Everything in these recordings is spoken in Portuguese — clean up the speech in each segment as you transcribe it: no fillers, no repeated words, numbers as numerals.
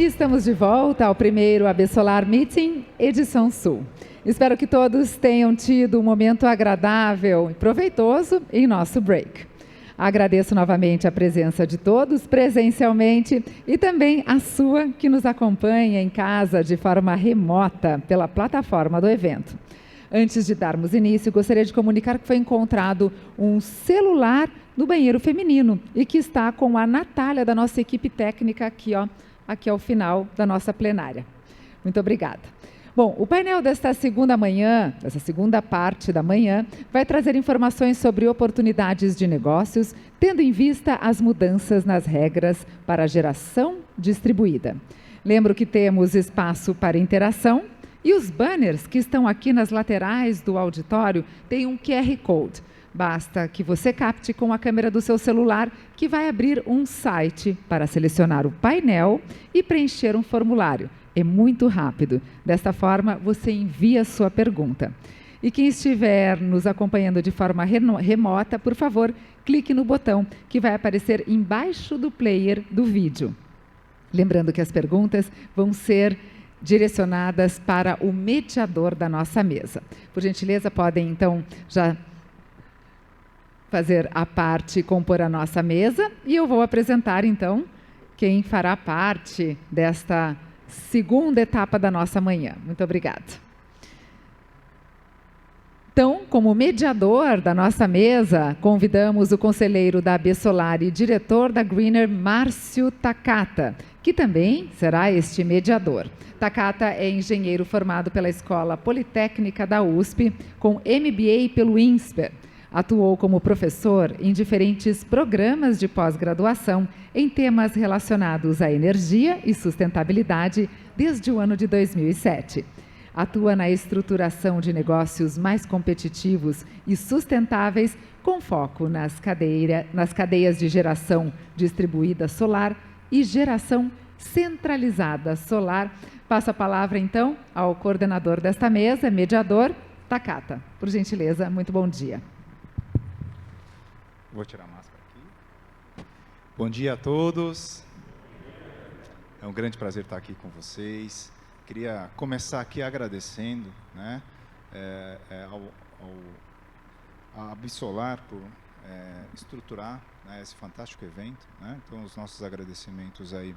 E estamos de volta ao primeiro AB Solar Meeting, edição Sul. Espero que todos tenham tido um momento agradável e proveitoso em nosso break. Agradeço novamente a presença de todos presencialmente e também a sua que nos acompanha em casa de forma remota pela plataforma do evento. Antes de darmos início, gostaria de comunicar que foi encontrado um celular no banheiro feminino e que está com a Natália da nossa equipe técnica aqui ao final da nossa plenária. Muito obrigada. Bom, o painel desta segunda parte da manhã, vai trazer informações sobre oportunidades de negócios, tendo em vista as mudanças nas regras para a geração distribuída. Lembro que temos espaço para interação e os banners que estão aqui nas laterais do auditório têm um QR Code. Basta que você capte com a câmera do seu celular, que vai abrir um site para selecionar o painel e preencher um formulário. É muito rápido. Desta forma, você envia sua pergunta. E quem estiver nos acompanhando de forma remota, por favor, clique no botão que vai aparecer embaixo do player do vídeo. Lembrando que as perguntas vão ser direcionadas para o mediador da nossa mesa. Por gentileza, podem então já fazer a parte, compor a nossa mesa, e eu vou apresentar então quem fará parte desta segunda etapa da nossa manhã. Muito obrigada. Então, como mediador da nossa mesa, convidamos o conselheiro da AB Solar e diretor da Greener, Márcio Takata, que também será este mediador. Takata é engenheiro formado pela Escola Politécnica da USP, com MBA pelo INSPER. Atuou como professor em diferentes programas de pós-graduação em temas relacionados à energia e sustentabilidade desde o ano de 2007. Atua na estruturação de negócios mais competitivos e sustentáveis, com foco nas cadeias de geração distribuída solar e geração centralizada solar. Passo a palavra, então, ao coordenador desta mesa, mediador, Takata. Por gentileza, muito bom dia. Vou tirar a máscara aqui. Bom dia a todos. É um grande prazer estar aqui com vocês. Queria começar aqui agradecendo, né, a AB Solar por estruturar, né, esse fantástico evento, né? Então, os nossos agradecimentos aí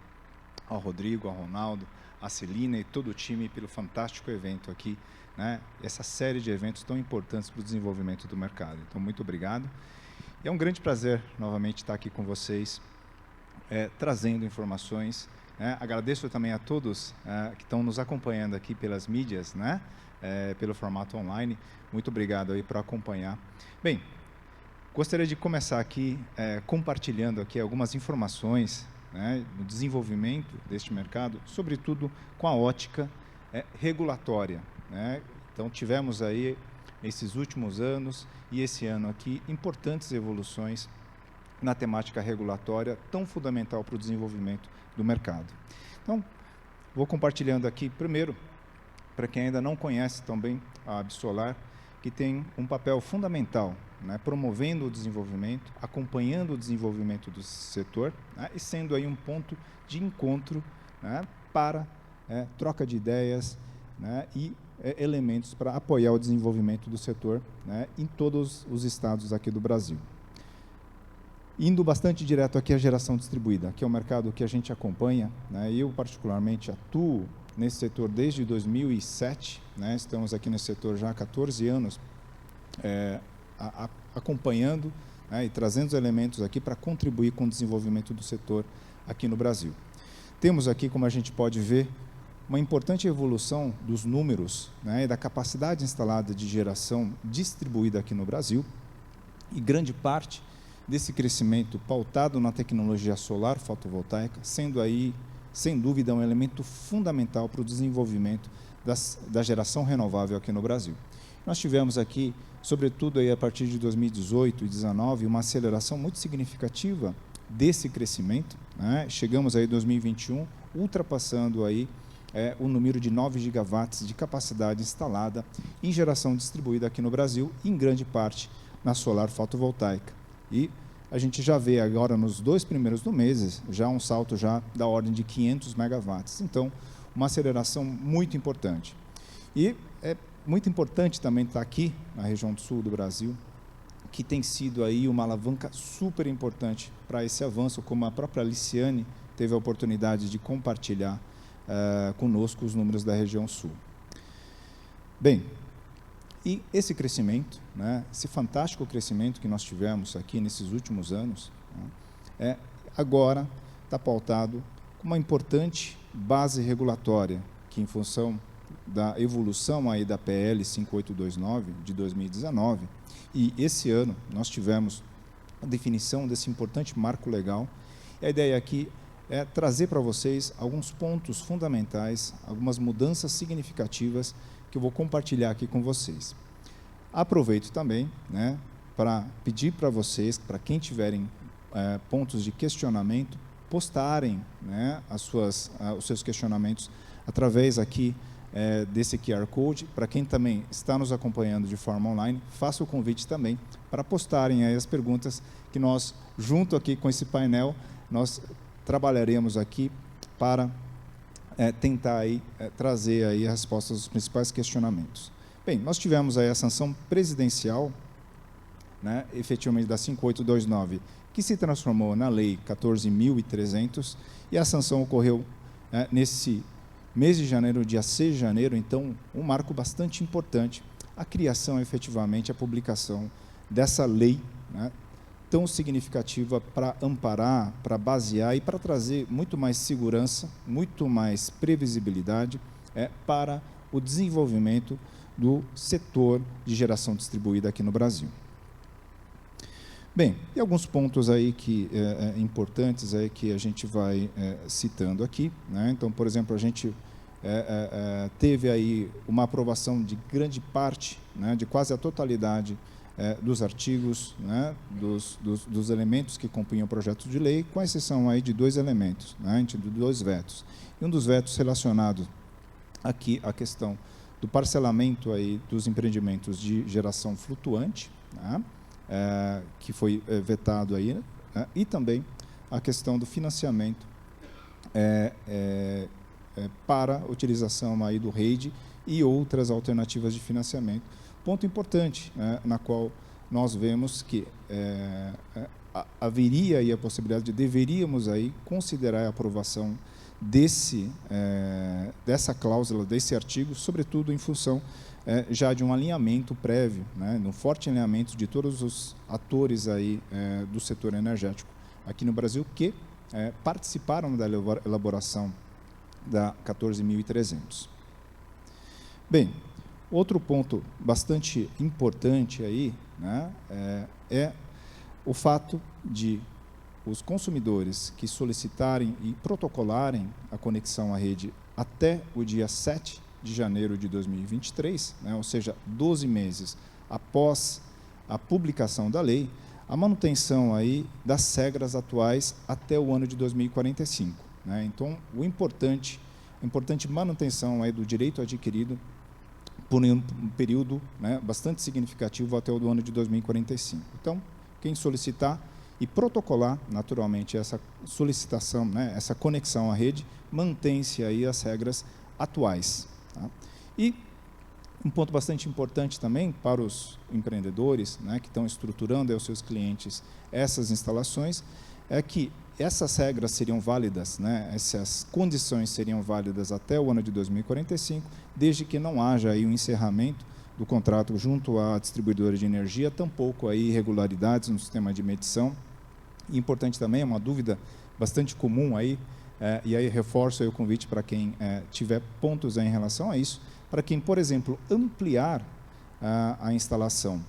ao Rodrigo, ao Ronaldo, a Celina e todo o time pelo fantástico evento aqui, né? Essa série de eventos tão importantes para o desenvolvimento do mercado. Então, muito obrigado. É um grande prazer, novamente, estar aqui com vocês, trazendo informações. Agradeço também a todos que estão nos acompanhando aqui pelas mídias, né? Pelo formato online. Muito obrigado aí por acompanhar. Bem, gostaria de começar aqui compartilhando aqui algumas informações, né, no desenvolvimento deste mercado, sobretudo com a ótica regulatória, né? Então, tivemos aí, esses últimos anos e esse ano aqui, importantes evoluções na temática regulatória, tão fundamental para o desenvolvimento do mercado. Então, vou compartilhando aqui, primeiro, para quem ainda não conhece também a AB Solar, que tem um papel fundamental, né, promovendo o desenvolvimento, acompanhando o desenvolvimento do setor, né, e sendo aí um ponto de encontro, né, para troca de ideias, né, e elementos para apoiar o desenvolvimento do setor, né, em todos os estados aqui do Brasil. Indo bastante direto aqui à geração distribuída, que é o mercado que a gente acompanha, né, eu particularmente atuo nesse setor desde 2007, né, estamos aqui nesse setor já há 14 anos, acompanhando, né, e trazendo os elementos aqui para contribuir com o desenvolvimento do setor aqui no Brasil. Temos aqui, como a gente pode ver, uma importante evolução dos números, né, e da capacidade instalada de geração distribuída aqui no Brasil, e grande parte desse crescimento pautado na tecnologia solar fotovoltaica, sendo aí, sem dúvida, um elemento fundamental para o desenvolvimento da geração renovável aqui no Brasil. Nós tivemos aqui, sobretudo aí a partir de 2018 e 2019, uma aceleração muito significativa desse crescimento, né? Chegamos aí em 2021, ultrapassando aí o número de 9 gigawatts de capacidade instalada em geração distribuída aqui no Brasil, em grande parte na solar fotovoltaica. E a gente já vê agora nos 2 primeiros do mês já um salto já da ordem de 500 megawatts. Então, uma aceleração muito importante. E é muito importante também estar aqui na região do sul do Brasil, que tem sido aí uma alavanca super importante para esse avanço, como a própria Aliciane teve a oportunidade de compartilhar conosco os números da região sul. Bem, e esse crescimento, né, esse fantástico crescimento que nós tivemos aqui nesses últimos anos, né, agora está pautado com uma importante base regulatória, que em função da evolução aí da PL 5829 de 2019, e esse ano nós tivemos a definição desse importante marco legal. E a ideia aqui é trazer para vocês alguns pontos fundamentais, algumas mudanças significativas que eu vou compartilhar aqui com vocês. Aproveito também, né, para pedir para vocês, para quem tiverem pontos de questionamento, postarem, né, os seus questionamentos através aqui desse QR Code. Para quem também está nos acompanhando de forma online, faço o convite também para postarem aí as perguntas que nós, junto aqui com esse painel, nós trabalharemos aqui para tentar aí, trazer aí a resposta aos principais questionamentos. Bem, nós tivemos aí a sanção presidencial, né, efetivamente da 5829, que se transformou na Lei 14.300, e a sanção ocorreu nesse mês de janeiro, dia 6 de janeiro, então um marco bastante importante, a criação, efetivamente, a publicação dessa lei, né, tão significativa para amparar, para basear e para trazer muito mais segurança, muito mais previsibilidade para o desenvolvimento do setor de geração distribuída aqui no Brasil. Bem, e alguns pontos aí que importantes aí que a gente vai citando aqui, né? Então, por exemplo, a gente teve aí uma aprovação de grande parte, né, de quase a totalidade dos artigos, né, dos elementos que compunham o projeto de lei, com exceção aí de 2 elementos, né, de 2 vetos. E um dos vetos relacionado aqui à questão do parcelamento aí dos empreendimentos de geração flutuante, né, que foi vetado aí, né, e também a questão do financiamento para a utilização aí do REID e outras alternativas de financiamento. Ponto importante, né, na qual nós vemos que haveria aí a possibilidade de deveríamos aí considerar a aprovação dessa cláusula, desse artigo, sobretudo em função já de um alinhamento prévio, né, um forte alinhamento de todos os atores aí do setor energético aqui no Brasil que participaram da elaboração da 14.300. Bem, outro ponto bastante importante aí, né, é o fato de os consumidores que solicitarem e protocolarem a conexão à rede até o dia 7 de janeiro de 2023, né, ou seja, 12 meses após a publicação da lei, a manutenção aí das regras atuais até o ano de 2045. Né? Então, a importante manutenção aí do direito adquirido por um período, né, bastante significativo até o ano de 2045. Então, quem solicitar e protocolar, naturalmente, essa solicitação, né, essa conexão à rede, mantém-se aí as regras atuais. Tá? E um ponto bastante importante também para os empreendedores, né, que estão estruturando aos seus clientes essas instalações, é que essas regras seriam válidas, né, essas condições seriam válidas até o ano de 2045, desde que não haja aí um encerramento do contrato junto à distribuidora de energia, tampouco aí irregularidades no sistema de medição. E importante também, é uma dúvida bastante comum aí, e aí reforço aí o convite para quem tiver pontos aí em relação a isso, para quem, por exemplo, ampliar a instalação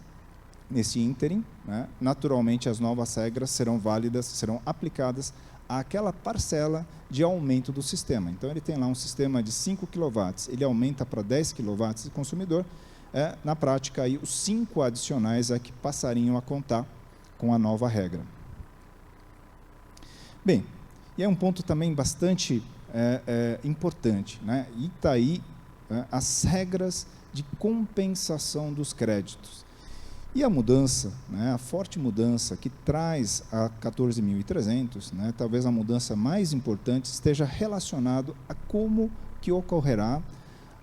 nesse ínterim, né, naturalmente as novas regras serão válidas, serão aplicadas àquela parcela de aumento do sistema. Então, ele tem lá um sistema de 5 kW, ele aumenta para 10 kW de consumidor, na prática, aí, os 5 adicionais é que passariam a contar com a nova regra. Bem, e é um ponto também bastante importante, né? E está aí as regras de compensação dos créditos. E a mudança, né, a forte mudança que traz a 14.300, né, talvez a mudança mais importante esteja relacionado a como que ocorrerá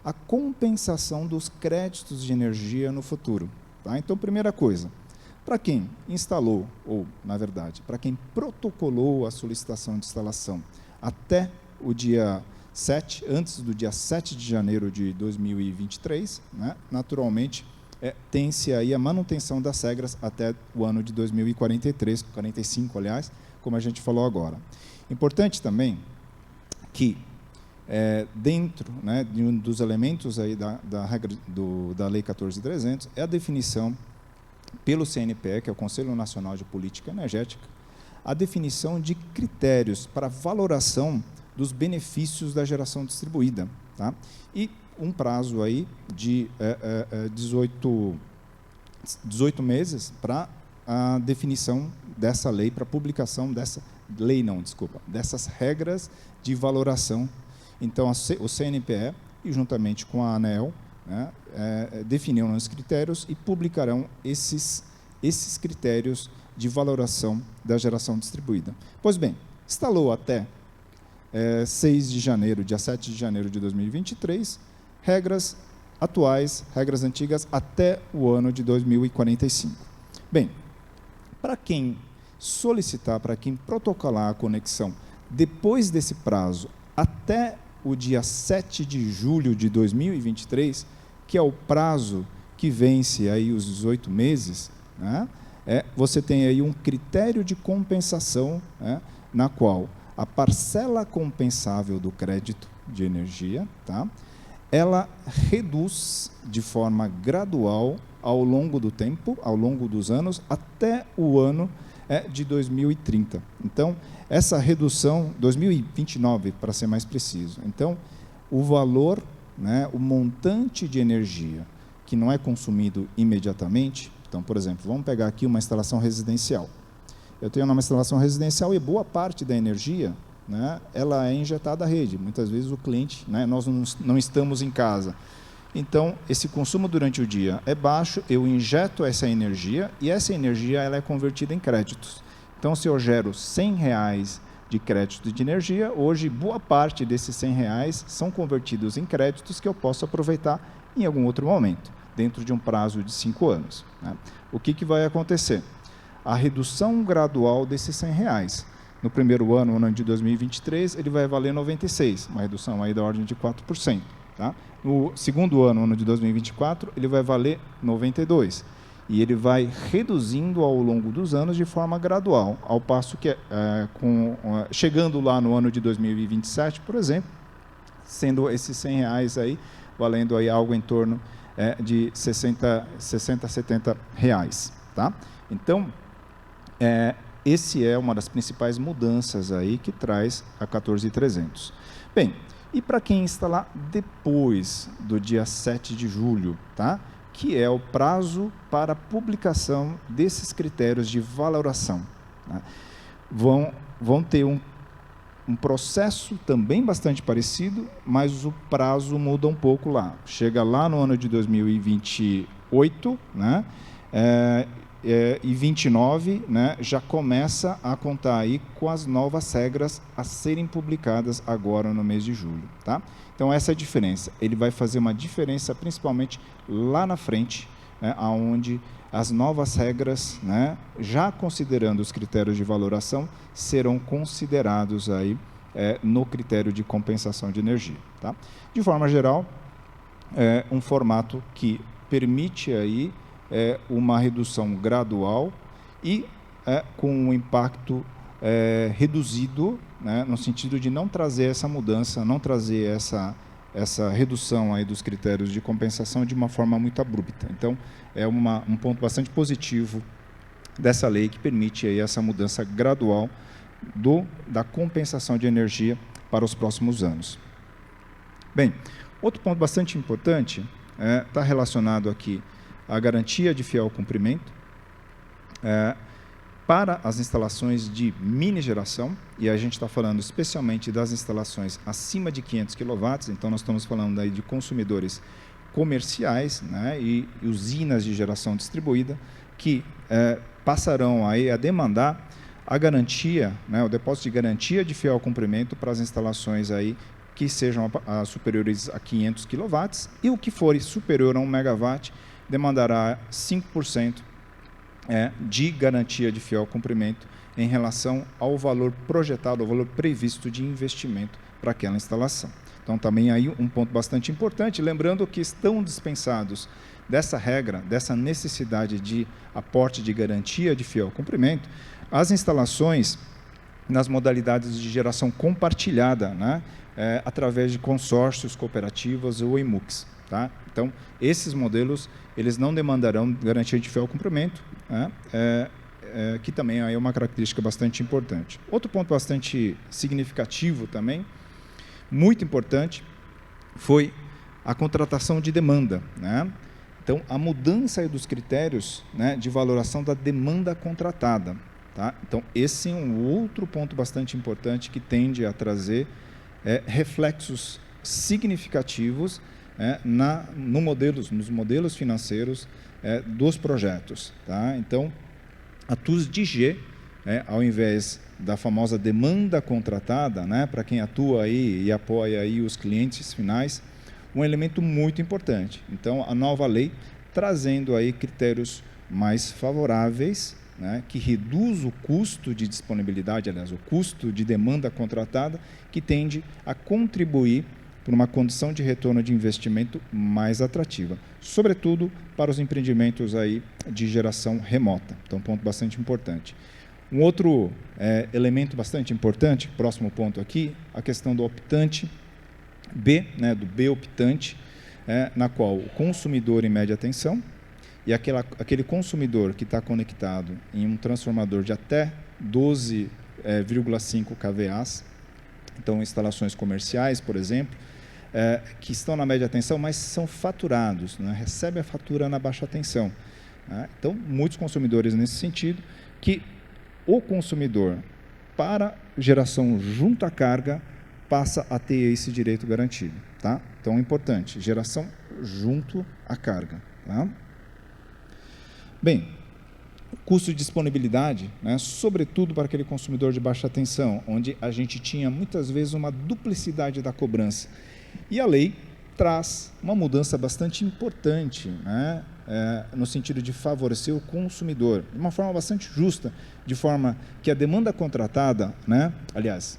a compensação dos créditos de energia no futuro. Tá? Então, primeira coisa, para quem instalou, ou, na verdade, para quem protocolou a solicitação de instalação até o dia 7, antes do dia 7 de janeiro de 2023, né, naturalmente, tem-se aí a manutenção das regras até o ano de 2043, 45, aliás, como a gente falou agora. Importante também que, dentro, né, de um dos elementos aí da regra da Lei 14.300, é a definição pelo CNPE, que é o Conselho Nacional de Política Energética, a definição de critérios para valoração dos benefícios da geração distribuída. Tá? E um prazo aí de 18 meses para a definição dessa lei, para a publicação dessa lei, não, desculpa, dessas regras de valoração. Então, o CNPE, e juntamente com a ANEEL, né, definirão os critérios e publicarão esses critérios de valoração da geração distribuída. Pois bem, instalou até 6 de janeiro, dia 7 de janeiro de 2023, regras atuais, regras antigas, até o ano de 2045. Bem, para quem solicitar, para quem protocolar a conexão depois desse prazo, até o dia 7 de julho de 2023, que é o prazo que vence aí os 18 meses, né, você tem aí um critério de compensação, né, na qual a parcela compensável do crédito de energia, tá, ela reduz de forma gradual ao longo do tempo, ao longo dos anos, até o ano de 2030. Então, essa redução, 2029, para ser mais preciso. Então, o valor, né, o montante de energia que não é consumido imediatamente, então, por exemplo, vamos pegar aqui uma instalação residencial. Eu tenho uma instalação residencial e boa parte da energia, né, ela é injetada à rede. Muitas vezes o cliente, né, nós não estamos em casa. Então, esse consumo durante o dia é baixo, eu injeto essa energia e essa energia ela é convertida em créditos. Então, se eu gero R$100 de crédito de energia, hoje boa parte desses R$100 são convertidos em créditos que eu posso aproveitar em algum outro momento, dentro de um prazo de 5 anos. Né? O que vai acontecer? A redução gradual desses R$100. No primeiro ano, no ano de 2023, ele vai valer 96, uma redução aí da ordem de 4%. Tá? No segundo ano, ano de 2024, ele vai valer 92. E ele vai reduzindo ao longo dos anos de forma gradual, ao passo que, chegando lá no ano de 2027, por exemplo, sendo esses R$100 aí, valendo aí algo em torno de 60, 70 reais. Tá? Então, esse é uma das principais mudanças aí que traz a 14.300. Bem, e para quem instalar depois do dia 7 de julho, tá? Que é o prazo para publicação desses critérios de valoração, tá? Vão ter um processo também bastante parecido, mas o prazo muda um pouco lá. Chega lá no ano de 2028, né? E 29, né, já começa a contar aí com as novas regras a serem publicadas agora no mês de julho. Tá? Então, essa é a diferença. Ele vai fazer uma diferença principalmente lá na frente, né, onde as novas regras, né, já considerando os critérios de valoração, serão considerados aí, no critério de compensação de energia. Tá? De forma geral, é um formato que permite aí, uma redução gradual e com um impacto reduzido, né, no sentido de não trazer essa mudança, não trazer essa redução aí dos critérios de compensação de uma forma muito abrupta. Então, é um ponto bastante positivo dessa lei que permite aí essa mudança gradual da compensação de energia para os próximos anos. Bem, outro ponto bastante importante está relacionado aqui a garantia de fiel cumprimento para as instalações de mini geração, e a gente está falando especialmente das instalações acima de 500 kW, então nós estamos falando aí de consumidores comerciais, né, e usinas de geração distribuída que passarão aí a demandar a garantia, né, o depósito de garantia de fiel cumprimento para as instalações aí que sejam superiores a 500 kW, e o que for superior a 1 MW demandará 5% de garantia de fiel cumprimento em relação ao valor projetado, ao valor previsto de investimento para aquela instalação. Então, também aí um ponto bastante importante, lembrando que estão dispensados dessa regra, dessa necessidade de aporte de garantia de fiel cumprimento, as instalações nas modalidades de geração compartilhada, né, através de consórcios, cooperativas ou EMUCs. Tá? Então, esses modelos eles não demandarão garantia de fiel cumprimento, né, que também é uma característica bastante importante. Outro ponto bastante significativo também, muito importante, foi a contratação de demanda, né? Então, a mudança dos critérios, né, de valoração da demanda contratada. Tá? Então, esse é um outro ponto bastante importante que tende a trazer reflexos significativos nos modelos financeiros dos projetos. Tá? Então, a TUSDG, ao invés da famosa demanda contratada, né, para quem atua aí e apoia aí os clientes finais, um elemento muito importante. Então, a nova lei trazendo aí critérios mais favoráveis, né, que reduz o custo de disponibilidade, aliás, o custo de demanda contratada, que tende a contribuir para uma condição de retorno de investimento mais atrativa, sobretudo para os empreendimentos aí de geração remota. Então, ponto bastante importante. Um outro elemento bastante importante, próximo ponto aqui, a questão do optante B, né, do B optante, na qual o consumidor em média tensão e aquele consumidor que está conectado em um transformador de até 12,5 kVA, então instalações comerciais, por exemplo, que estão na média tensão, mas são faturados, né, recebem a fatura na baixa tensão. Né? Então, muitos consumidores nesse sentido, que o consumidor, para geração junto à carga, passa a ter esse direito garantido. Tá? Então, é importante, geração junto à carga. Tá? Bem, custo de disponibilidade, né, sobretudo para aquele consumidor de baixa tensão, onde a gente tinha muitas vezes uma duplicidade da cobrança. E a lei traz uma mudança bastante importante, né, no sentido de favorecer o consumidor, de uma forma bastante justa, de forma que a demanda contratada, né, aliás,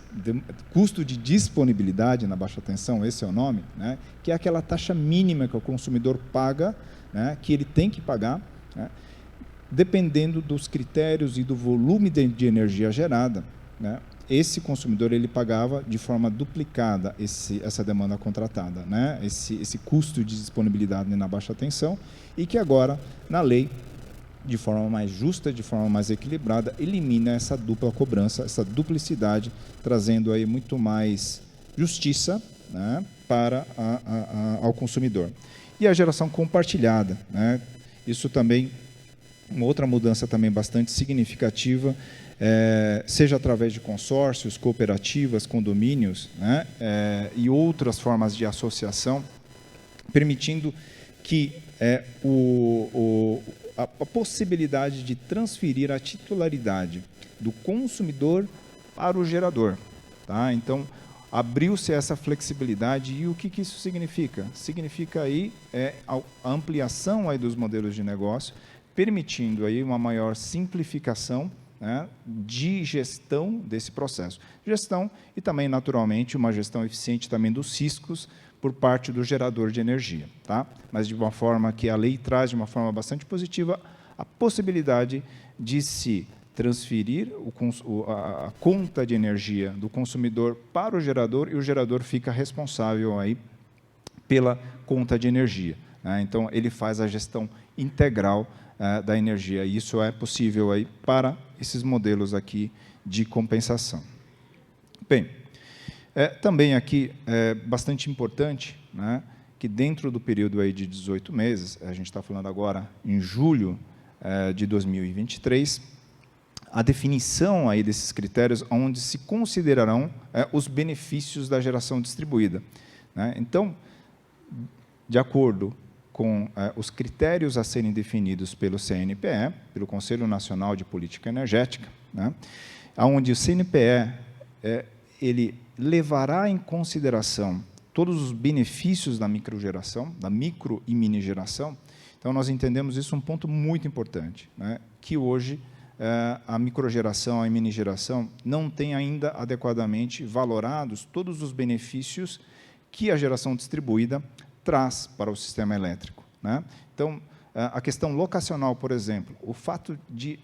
custo de disponibilidade na baixa tensão, esse é o nome, né, que é aquela taxa mínima que o consumidor paga, né, que ele tem que pagar, né, dependendo dos critérios e do volume de energia gerada, né, esse consumidor ele pagava de forma duplicada essa demanda contratada, né, esse custo de disponibilidade na baixa tensão, e que agora, na lei, de forma mais justa, de forma mais equilibrada, elimina essa dupla cobrança, essa duplicidade, trazendo aí muito mais justiça, né, para ao consumidor. E a geração compartilhada, né, isso também, uma outra mudança também bastante significativa, seja através de consórcios, cooperativas, condomínios, né, e outras formas de associação, permitindo que a possibilidade de transferir a titularidade do consumidor para o gerador. Tá? Então, abriu-se essa flexibilidade, e o que isso significa? Significa aí a ampliação aí dos modelos de negócio, permitindo aí uma maior simplificação, né, de gestão desse processo. Gestão e também, naturalmente, uma gestão eficiente também dos riscos por parte do gerador de energia. Tá? Mas de uma forma que a lei traz, de uma forma bastante positiva, a possibilidade de se transferir a conta de energia do consumidor para o gerador, e o gerador fica responsável aí pela conta de energia. Né? Então, ele faz a gestão integral da energia. E isso é possível aí para esses modelos aqui de compensação. Bem, também aqui é bastante importante, né, que dentro do período aí de 18 meses, a gente está falando agora em julho de 2023, a definição aí desses critérios onde se considerarão os benefícios da geração distribuída. Né? Então, de acordo com os critérios a serem definidos pelo CNPE, pelo Conselho Nacional de Política Energética, né, onde o CNPE ele levará em consideração todos os benefícios da microgeração, da micro e mini geração. Então, nós entendemos isso um ponto muito importante, né, que hoje a microgeração, a mini geração não tem ainda adequadamente valorados todos os benefícios que a geração distribuída traz para o sistema elétrico, né? Então, a questão locacional, por exemplo, o fato de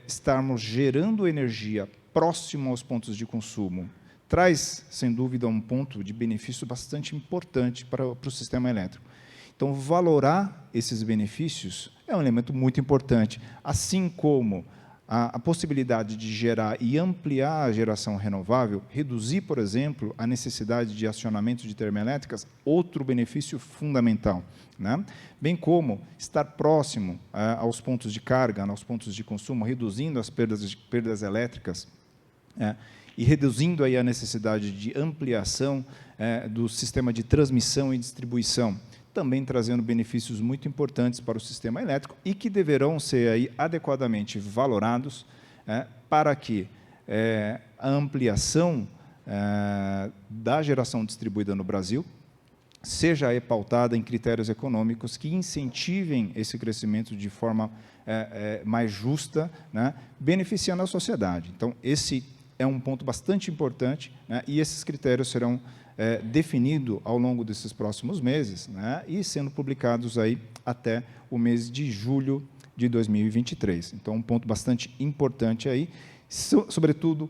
estarmos gerando energia próximo aos pontos de consumo, traz, sem dúvida, um ponto de benefício bastante importante para o sistema elétrico. Então, valorar esses benefícios é um elemento muito importante, assim como a possibilidade de gerar e ampliar a geração renovável, reduzir, por exemplo, a necessidade de acionamento de termoelétricas, outro benefício fundamental, né? Bem como estar próximo aos pontos de carga, aos pontos de consumo, reduzindo as perdas elétricas, e reduzindo aí a necessidade de ampliação do sistema de transmissão e distribuição, também trazendo benefícios muito importantes para o sistema elétrico e que deverão ser aí adequadamente valorados para que a ampliação da geração distribuída no Brasil seja aí pautada em critérios econômicos que incentivem esse crescimento de forma mais justa, né, beneficiando a sociedade. Então, esse é um ponto bastante importante, né, e esses critérios serão definidos ao longo desses próximos meses, né, e sendo publicados aí até o mês de julho de 2023. Então, um ponto bastante importante aí, sobretudo,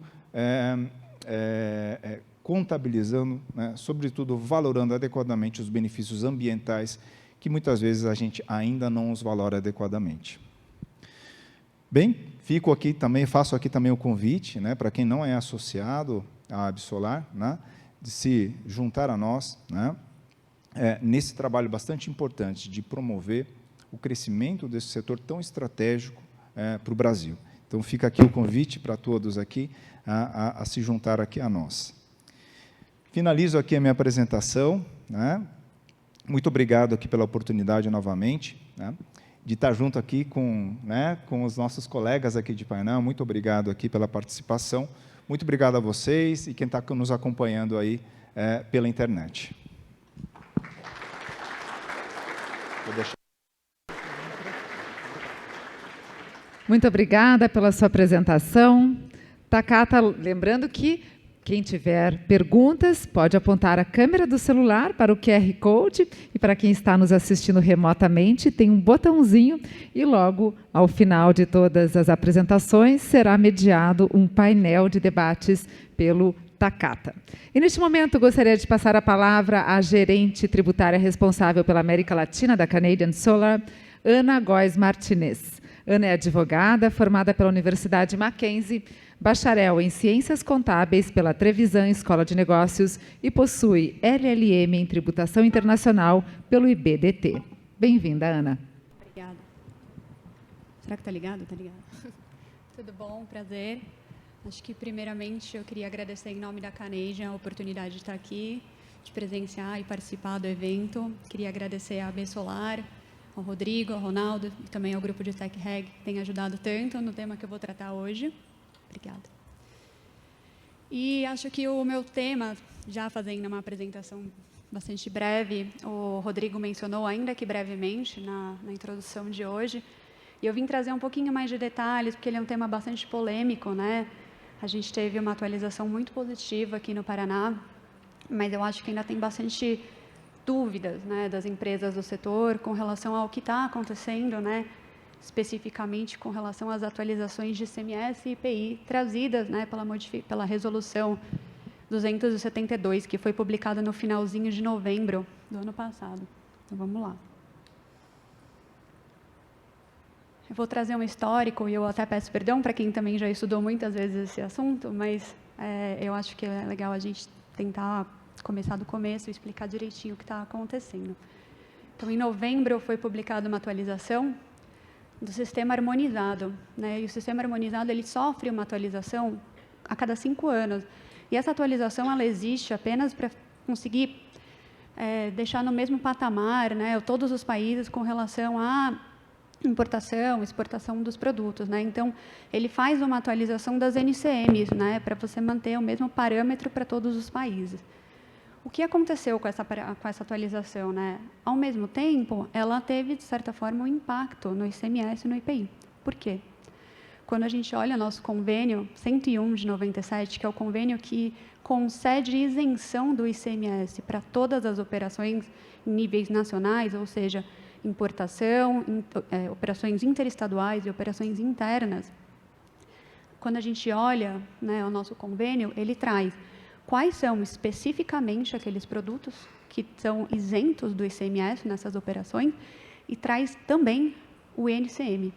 contabilizando, né, sobretudo, valorando adequadamente os benefícios ambientais, que muitas vezes a gente ainda não os valora adequadamente. Bem, faço aqui também o convite, né, para quem não é associado à Absolar, né, de se juntar a nós, né, nesse trabalho bastante importante de promover o crescimento desse setor tão estratégico para o Brasil. Então, fica aqui o convite para todos aqui a se juntar aqui a nós. Finalizo aqui a minha apresentação, né. Muito obrigado aqui pela oportunidade novamente, né, de estar junto aqui com os nossos colegas aqui de painel. Muito obrigado aqui pela participação. Muito obrigado a vocês e quem está nos acompanhando aí pela internet. Vou deixar. Muito obrigada pela sua apresentação. Takata, lembrando que quem tiver perguntas pode apontar a câmera do celular para o QR Code e para quem está nos assistindo remotamente tem um botãozinho e logo ao final de todas as apresentações será mediado um painel de debates pelo Takata. E neste momento gostaria de passar a palavra à gerente tributária responsável pela América Latina da Canadian Solar, Ana Góes Martinez. Ana é advogada, formada pela Universidade Mackenzie, bacharel em Ciências Contábeis pela Trevisan Escola de Negócios e possui LLM em Tributação Internacional pelo IBDT. Bem-vinda, Ana. Obrigada. Será que está ligado? Está ligado. Tudo bom? Prazer. Acho que, primeiramente, eu queria agradecer em nome da Canadian a oportunidade de estar aqui, de presenciar e participar do evento. Queria agradecer à Absolar, ao Rodrigo, ao Ronaldo e também ao grupo de TechReg, que tem ajudado tanto no tema que eu vou tratar hoje. Obrigada. E acho que o meu tema, já fazendo uma apresentação bastante breve, o Rodrigo mencionou, ainda que brevemente, na introdução de hoje, e eu vim trazer um pouquinho mais de detalhes, porque ele é um tema bastante polêmico, né? A gente teve uma atualização muito positiva aqui no Paraná, mas eu acho que ainda tem bastante dúvidas, né, das empresas do setor com relação ao que está acontecendo, né, especificamente com relação às atualizações de ICMS e IPI trazidas, né, pela resolução 272, que foi publicada no finalzinho de novembro do ano passado. Então, vamos lá. Eu vou trazer um histórico, e eu até peço perdão para quem também já estudou muitas vezes esse assunto, mas eu acho que é legal a gente tentar começar do começo e explicar direitinho o que está acontecendo. Então, em novembro, foi publicada uma atualização do sistema harmonizado, né? E o sistema harmonizado ele sofre uma atualização a cada 5 anos. E essa atualização ela existe apenas para conseguir deixar no mesmo patamar, né, todos os países com relação à importação, exportação dos produtos, né? Então, ele faz uma atualização das NCMs, né, para você manter o mesmo parâmetro para todos os países. O que aconteceu com essa atualização, né? Ao mesmo tempo, ela teve, de certa forma, um impacto no ICMS e no IPI. Por quê? Quando a gente olha nosso convênio 101 de 97, que é o convênio que concede isenção do ICMS para todas as operações em níveis nacionais, ou seja, importação, operações interestaduais e operações internas. Quando a gente olha, né, o nosso convênio, ele traz quais são especificamente aqueles produtos que são isentos do ICMS nessas operações e traz também o INCM.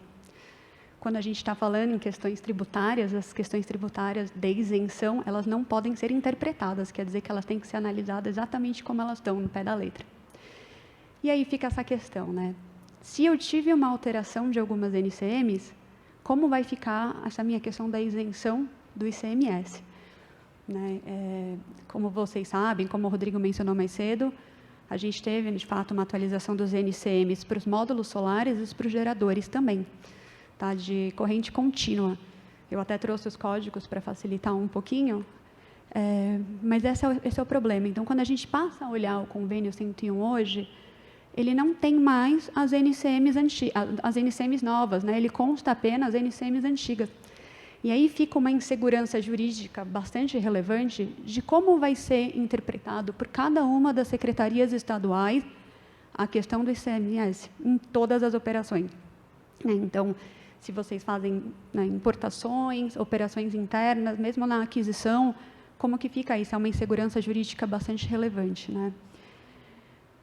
Quando a gente está falando em questões tributárias, as questões tributárias de isenção, elas não podem ser interpretadas, quer dizer que elas têm que ser analisadas exatamente como elas estão, no pé da letra. E aí fica essa questão, né? Se eu tive uma alteração de algumas NCMs, como vai ficar essa minha questão da isenção do ICMS? Né? Como vocês sabem, como o Rodrigo mencionou mais cedo, a gente teve, de fato, uma atualização dos NCMs para os módulos solares e para os geradores também, tá? De corrente contínua. Eu até trouxe os códigos para facilitar um pouquinho, mas esse é o problema. Então, quando a gente passa a olhar o convênio 101 hoje, ele não tem mais as NCMs novas, né? Ele consta apenas as NCMs antigas. E aí fica uma insegurança jurídica bastante relevante de como vai ser interpretado por cada uma das secretarias estaduais a questão do ICMS em todas as operações. Então, se vocês fazem, né, importações, operações internas, mesmo na aquisição, como que fica isso? É uma insegurança jurídica bastante relevante, né?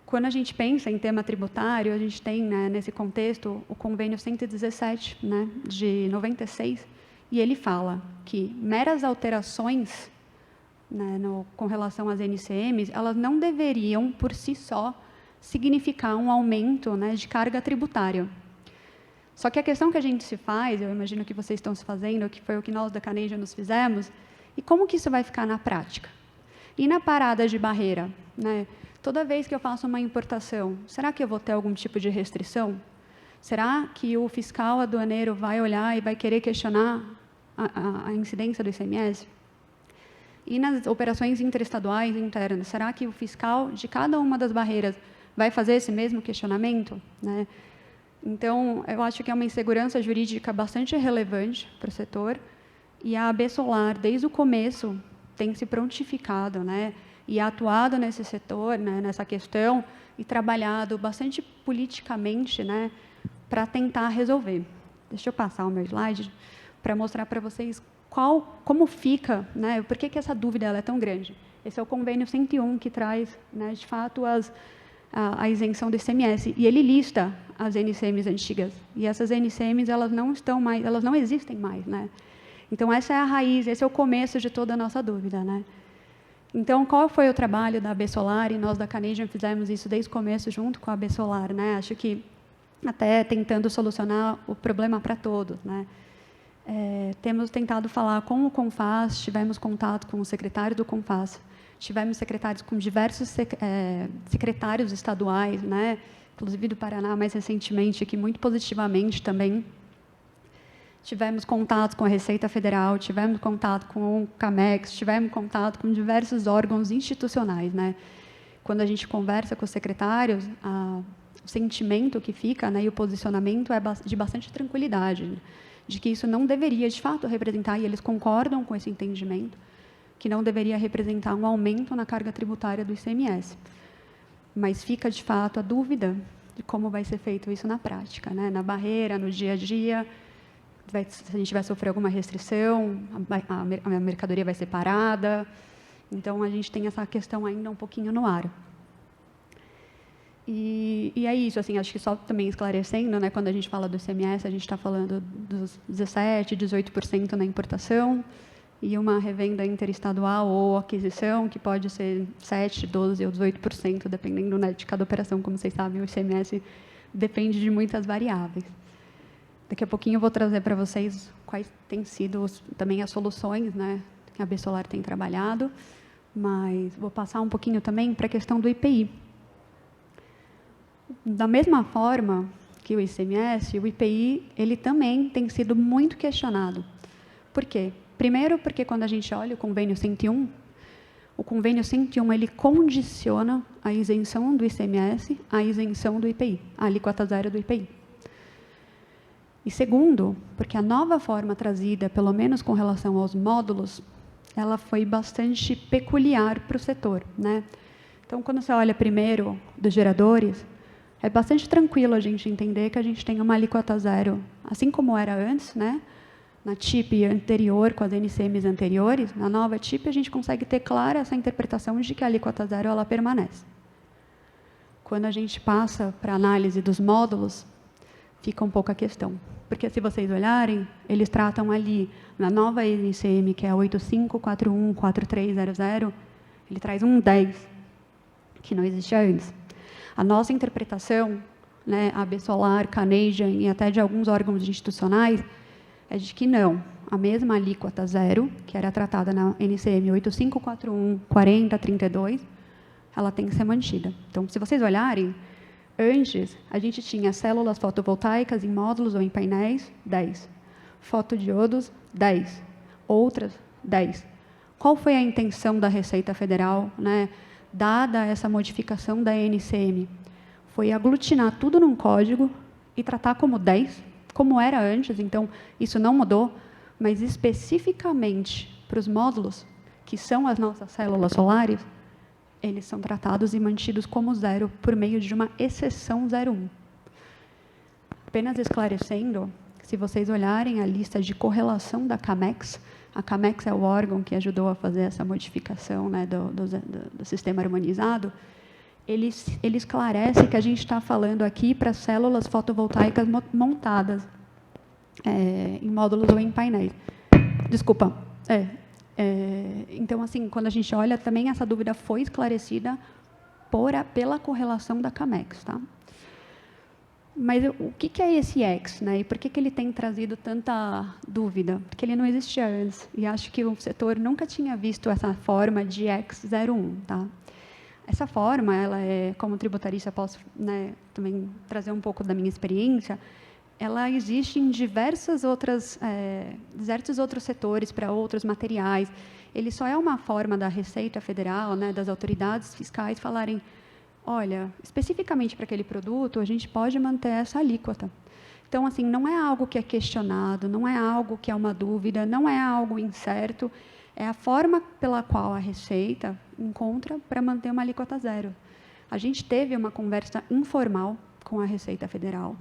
Quando a gente pensa em tema tributário, a gente tem, né, nesse contexto, o convênio 117, né, de 96, e ele fala que meras alterações, né, com relação às NCMs, elas não deveriam, por si só, significar um aumento, né, de carga tributária. Só que a questão que a gente se faz, eu imagino que vocês estão se fazendo, que foi o que nós da Canadian nos fizemos, e como que isso vai ficar na prática? E na parada de barreira, né? Toda vez que eu faço uma importação, será que eu vou ter algum tipo de restrição? Será que o fiscal aduaneiro vai olhar e vai querer questionar a incidência do ICMS? E nas operações interestaduais e internas, será que o fiscal de cada uma das barreiras vai fazer esse mesmo questionamento, né? Então, eu acho que é uma insegurança jurídica bastante relevante para o setor, e a AB Solar, desde o começo, tem se prontificado, né, e atuado nesse setor, né, nessa questão, e trabalhado bastante politicamente, né, para tentar resolver. Deixa eu passar o meu slide para mostrar para vocês como fica, né, por que essa dúvida ela é tão grande. Esse é o convênio 101 que traz, né, de fato, a isenção do ICMS, e ele lista as NCMs antigas, e essas NCMs elas não existem mais, né? Então essa é a raiz, esse é o começo de toda a nossa dúvida, né? Então, qual foi o trabalho da AB Solar? E nós da Canadian fizemos isso desde o começo junto com a AB Solar, né? Acho que até tentando solucionar o problema para todos, né? Temos tentado falar com o CONFAS, tivemos contato com o secretário do CONFAS, tivemos secretários com diversos secretários estaduais, né? Inclusive do Paraná, mais recentemente, aqui muito positivamente também. Tivemos contato com a Receita Federal, tivemos contato com o CAMEX, tivemos contato com diversos órgãos institucionais, né? Quando a gente conversa com os secretários, o sentimento que fica, né, e o posicionamento é de bastante tranquilidade, de que isso não deveria, de fato, representar, e eles concordam com esse entendimento, que não deveria representar um aumento na carga tributária do ICMS. Mas fica, de fato, a dúvida de como vai ser feito isso na prática, né? Na barreira, no dia a dia, se a gente vai sofrer alguma restrição, a mercadoria vai ser parada. Então, a gente tem essa questão ainda um pouquinho no ar. E é isso, assim, acho que só também esclarecendo, né, quando a gente fala do ICMS, a gente está falando dos 17%, 18% na importação, e uma revenda interestadual ou aquisição, que pode ser 7%, 12% ou 18%, dependendo, né, de cada operação. Como vocês sabem, o ICMS depende de muitas variáveis. Daqui a pouquinho eu vou trazer para vocês quais têm sido também as soluções, né, que a AB Solar tem trabalhado, mas vou passar um pouquinho também para a questão do IPI. Da mesma forma que o ICMS, o IPI, ele também tem sido muito questionado. Por quê? Primeiro, porque quando a gente olha o convênio 101, o convênio 101 ele condiciona a isenção do ICMS à isenção do IPI, a alíquota zero do IPI. E segundo, porque a nova forma trazida, pelo menos com relação aos módulos, ela foi bastante peculiar para o setor, né? Então, quando você olha primeiro dos geradores, é bastante tranquilo a gente entender que a gente tem uma alíquota zero, assim como era antes, né? Na TIP anterior, com as NCMs anteriores, na nova TIP a gente consegue ter clara essa interpretação de que a alíquota zero ela permanece. Quando a gente passa para a análise dos módulos, fica um pouco a questão. Porque, se vocês olharem, eles tratam ali, na nova NCM, que é a 85414300, ele traz um 10, que não existia antes. A nossa interpretação, né, a AB Solar, Canadian e até de alguns órgãos institucionais, é de que não. A mesma alíquota zero, que era tratada na NCM 85414032, ela tem que ser mantida. Então, se vocês olharem, antes, a gente tinha células fotovoltaicas em módulos ou em painéis, 10. Fotodiodos, 10. Outras, 10. Qual foi a intenção da Receita Federal, né, dada essa modificação da NCM? Foi aglutinar tudo num código e tratar como 10, como era antes. Então, isso não mudou, mas especificamente para os módulos, que são as nossas células solares, eles são tratados e mantidos como zero por meio de uma exceção 01. Apenas esclarecendo, se vocês olharem a lista de correlação da CAMEX, a CAMEX é o órgão que ajudou a fazer essa modificação, né, do sistema harmonizado, ele esclarece que a gente está falando aqui para células fotovoltaicas montadas em módulos ou em painéis. Desculpa. Então, assim, quando a gente olha, também essa dúvida foi esclarecida pela correlação da CAMEX. Tá? Mas o que é esse X? Né? E por que ele tem trazido tanta dúvida? Porque ele não existia antes. E acho que o setor nunca tinha visto essa forma de X01. Tá? Essa forma, ela é, como tributarista, posso, né, também trazer um pouco da minha experiência, ela existe em diversos outros setores, para outros materiais. Ele só é uma forma da Receita Federal, né, das autoridades fiscais, falarem, olha, especificamente para aquele produto, a gente pode manter essa alíquota. Então, assim, não é algo que é questionado, não é algo que é uma dúvida, não é algo incerto, é a forma pela qual a Receita encontra para manter uma alíquota zero. A gente teve uma conversa informal com a Receita Federal,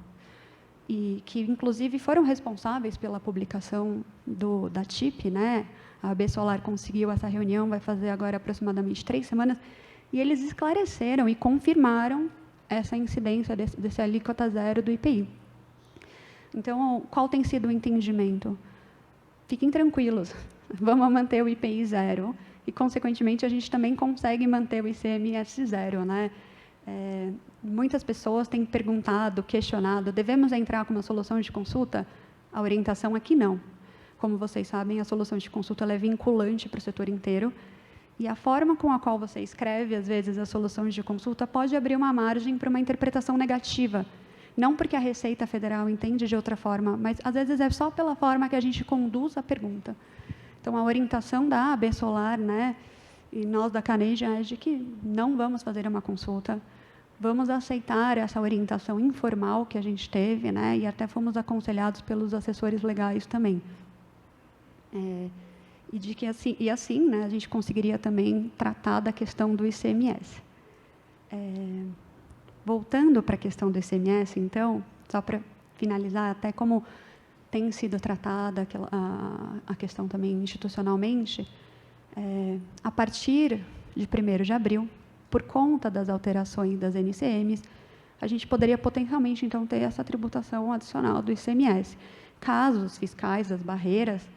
e que, inclusive, foram responsáveis pela publicação da TIP, né? A AB Solar conseguiu essa reunião, vai fazer agora aproximadamente 3 semanas, e eles esclareceram e confirmaram essa incidência desse alíquota zero do IPI. Então, qual tem sido o entendimento? Fiquem tranquilos, vamos manter o IPI zero, e, consequentemente, a gente também consegue manter o ICMS zero, né? Muitas pessoas têm perguntado, questionado, devemos entrar com uma solução de consulta? A orientação é que não. Como vocês sabem, a solução de consulta ela é vinculante para o setor inteiro, e a forma com a qual você escreve, às vezes, a solução de consulta pode abrir uma margem para uma interpretação negativa. Não porque a Receita Federal entende de outra forma, mas, às vezes, é só pela forma que a gente conduz a pergunta. Então, a orientação da AB Solar, né, e nós da Canadian, é de que não vamos fazer uma consulta, vamos aceitar essa orientação informal que a gente teve, né, e até fomos aconselhados pelos assessores legais também. E de que assim, né, a gente conseguiria também tratar da questão do ICMS. Voltando para a questão do ICMS, então, só para finalizar, até como tem sido tratada a questão também institucionalmente, a partir de 1º de abril, por conta das alterações das NCMs, a gente poderia potencialmente, então, ter essa tributação adicional do ICMS, caso os fiscais das barreiras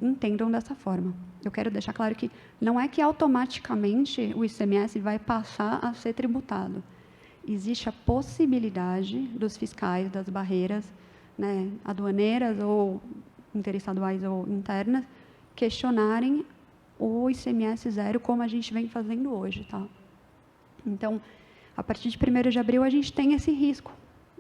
entendam dessa forma. Eu quero deixar claro que não é que automaticamente o ICMS vai passar a ser tributado. Existe a possibilidade dos fiscais das barreiras, né, aduaneiras ou interestaduais ou internas, questionarem o ICMS zero, como a gente vem fazendo hoje. Tá? Então, A partir de 1º de abril, a gente tem esse risco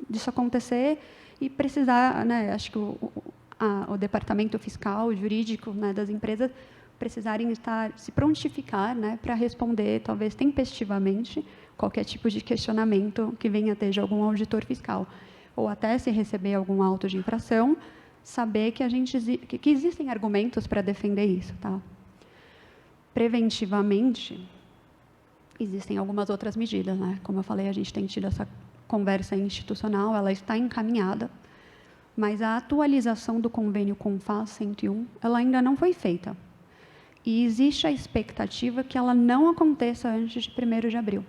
disso acontecer e precisar, né, acho que o departamento fiscal, o jurídico, né, das empresas precisarem se prontificar, né, para responder, talvez tempestivamente, qualquer tipo de questionamento que venha ter de algum auditor fiscal. Ou até, se receber algum auto de infração, saber que existem argumentos para defender isso. Tá? Preventivamente, existem algumas outras medidas. Né? Como eu falei, a gente tem tido essa conversa institucional, ela está encaminhada, mas a atualização do convênio CONFAS 101, ela ainda não foi feita. E existe a expectativa que ela não aconteça antes de 1º de abril.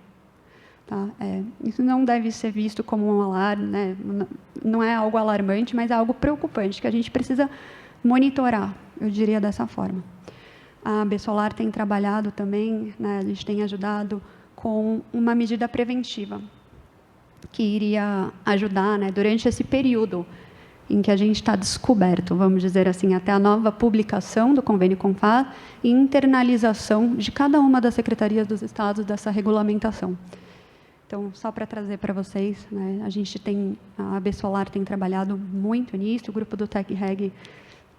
Tá? Isso não deve ser visto como um alarme, né? Não é algo alarmante, mas é algo preocupante, que a gente precisa monitorar, eu diria dessa forma. A Besolar tem trabalhado também, né, a gente tem ajudado com uma medida preventiva, que iria ajudar, né, durante esse período em que a gente está descoberto, vamos dizer assim, até a nova publicação do convênio CONFAS e internalização de cada uma das secretarias dos estados dessa regulamentação. Então, só para trazer para vocês, né, a Besolar tem trabalhado muito nisso, o grupo do TecReg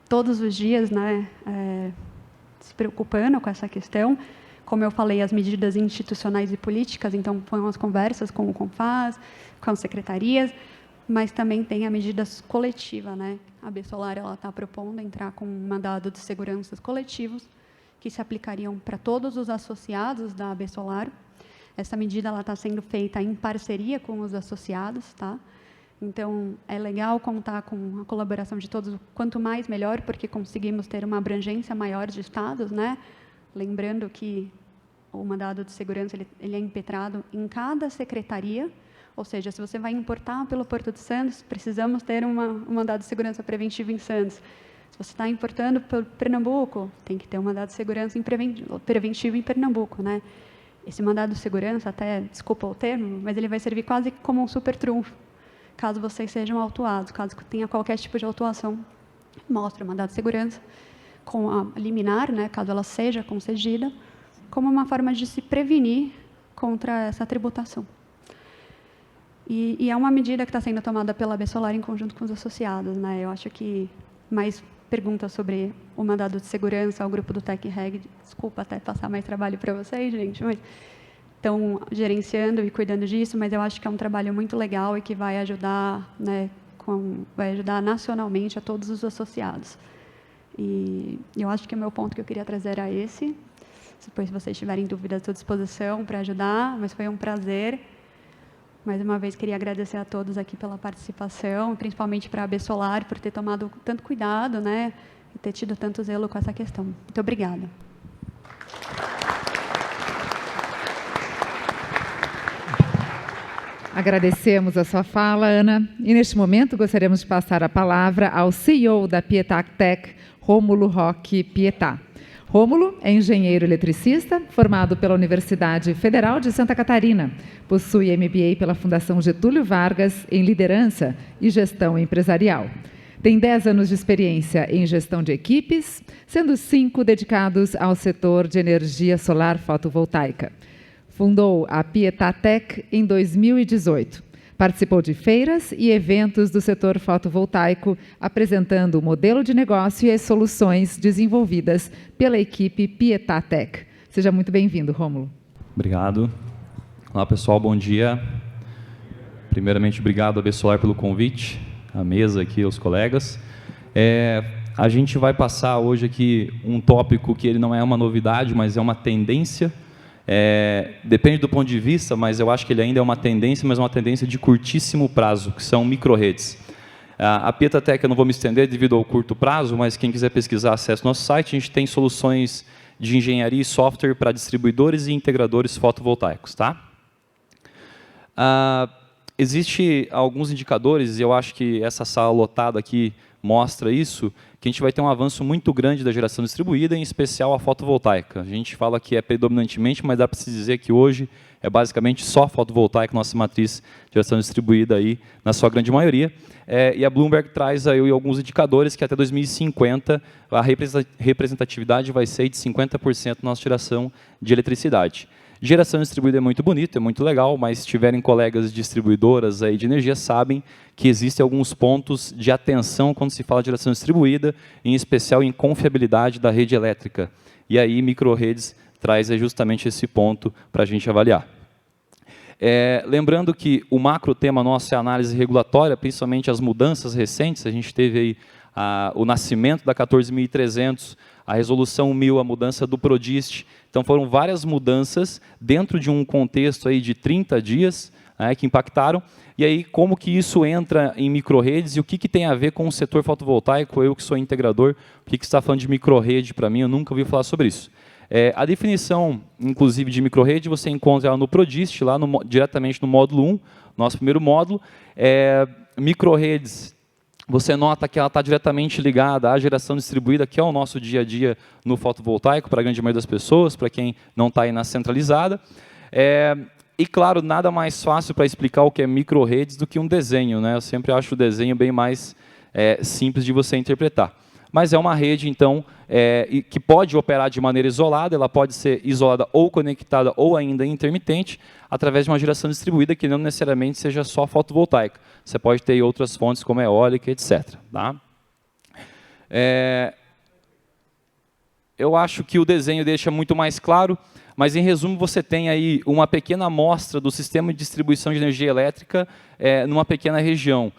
todos os dias, né, se preocupando com essa questão. Como eu falei, as medidas institucionais e políticas, então, foram as conversas com o CONFAS, com as secretarias, mas também tem a medida coletiva. Né? A Besolar está propondo entrar com um mandado de segurança coletivos, que se aplicariam para todos os associados da Besolar. Essa medida está sendo feita em parceria com os associados. Tá? Então, é legal contar com a colaboração de todos, quanto mais melhor, porque conseguimos ter uma abrangência maior de estados, né? Lembrando que o mandado de segurança ele é impetrado em cada secretaria, ou seja, se você vai importar pelo Porto de Santos, precisamos ter um mandado de segurança preventivo em Santos. Se você está importando por Pernambuco, tem que ter um mandado de segurança preventivo em Pernambuco. Né? Esse mandado de segurança, até, desculpa o termo, mas ele vai servir quase como um super trunfo, caso vocês sejam autuados, caso tenha qualquer tipo de autuação, mostra o mandado de segurança, com a liminar, né, caso ela seja concedida, como uma forma de se prevenir contra essa tributação. E é uma medida que está sendo tomada pela Besolar em conjunto com os associados. Né? Eu acho que mais perguntas sobre o mandado de segurança, o grupo do TecReg, desculpa até passar mais trabalho para vocês, gente, mas estão gerenciando e cuidando disso, mas eu acho que é um trabalho muito legal e que vai ajudar, né, vai ajudar nacionalmente a todos os associados. E eu acho que o meu ponto que eu queria trazer era esse. Depois, se vocês tiverem dúvidas, estou à disposição para ajudar, mas foi um prazer. Mais uma vez, queria agradecer a todos aqui pela participação, principalmente para a Besolar, por ter tomado tanto cuidado, né, e ter tido tanto zelo com essa questão. Muito obrigada. Agradecemos a sua fala, Ana. E, neste momento, gostaríamos de passar a palavra ao CEO da Pietà Tech, Rômulo Roque Pietà. Rômulo é engenheiro eletricista, formado pela Universidade Federal de Santa Catarina. Possui MBA pela Fundação Getúlio Vargas em Liderança e Gestão Empresarial. Tem 10 anos de experiência em gestão de equipes, sendo 5 dedicados ao setor de energia solar fotovoltaica. Fundou a Pietà Tech em 2018. Participou de feiras e eventos do setor fotovoltaico, apresentando o modelo de negócio e as soluções desenvolvidas pela equipe Pietà Tech. Seja muito bem-vindo, Rômulo. Obrigado. Olá, pessoal, bom dia. Primeiramente, obrigado a Besolar pelo convite, a mesa aqui, aos colegas. A gente vai passar hoje aqui um tópico que ele não é uma novidade, mas é uma tendência. Depende do ponto de vista, mas eu acho que ele ainda é uma tendência, mas uma tendência de curtíssimo prazo, que são microredes. A Pietà Tech, eu não vou me estender devido ao curto prazo, mas quem quiser pesquisar, acesse o nosso site. A gente tem soluções de engenharia e software para distribuidores e integradores fotovoltaicos. Tá? Existem alguns indicadores, e eu acho que essa sala lotada aqui mostra isso, que a gente vai ter um avanço muito grande da geração distribuída, em especial a fotovoltaica. A gente fala que é predominantemente, mas dá para se dizer que hoje é basicamente só fotovoltaica, nossa matriz de geração distribuída aí, na sua grande maioria. E a Bloomberg traz aí alguns indicadores que até 2050 a representatividade vai ser de 50% na nossa geração de eletricidade. Geração distribuída é muito bonito, é muito legal, mas se tiverem colegas distribuidoras aí de energia, sabem que existem alguns pontos de atenção quando se fala de geração distribuída, em especial em confiabilidade da rede elétrica. E aí, microredes traz justamente esse ponto para a gente avaliar. Lembrando que o macro tema nosso é a análise regulatória, principalmente as mudanças recentes. A gente teve aí o nascimento da 14.300, a resolução 1000, a mudança do Prodist. Então foram várias mudanças dentro de um contexto aí de 30 dias que impactaram. E aí como que isso entra em microredes e o que tem a ver com o setor fotovoltaico? Eu que sou integrador, o que está falando de microrede para mim? Eu nunca ouvi falar sobre isso. A definição, inclusive, de microrede, você encontra ela no Prodist, lá diretamente no módulo 1, nosso primeiro módulo. Microredes, você nota que ela está diretamente ligada à geração distribuída, que é o nosso dia a dia no fotovoltaico, para a grande maioria das pessoas, para quem não está aí na centralizada. E, claro, nada mais fácil para explicar o que é microredes do que um desenho, né? Eu sempre acho o desenho bem mais simples de você interpretar. Mas é uma rede, então, que pode operar de maneira isolada, ela pode ser isolada ou conectada ou ainda intermitente, através de uma geração distribuída que não necessariamente seja só fotovoltaica. Você pode ter outras fontes como eólica, etc. Tá? Eu acho que o desenho deixa muito mais claro, mas, em resumo, você tem aí uma pequena amostra do sistema de distribuição de energia elétrica numa pequena região.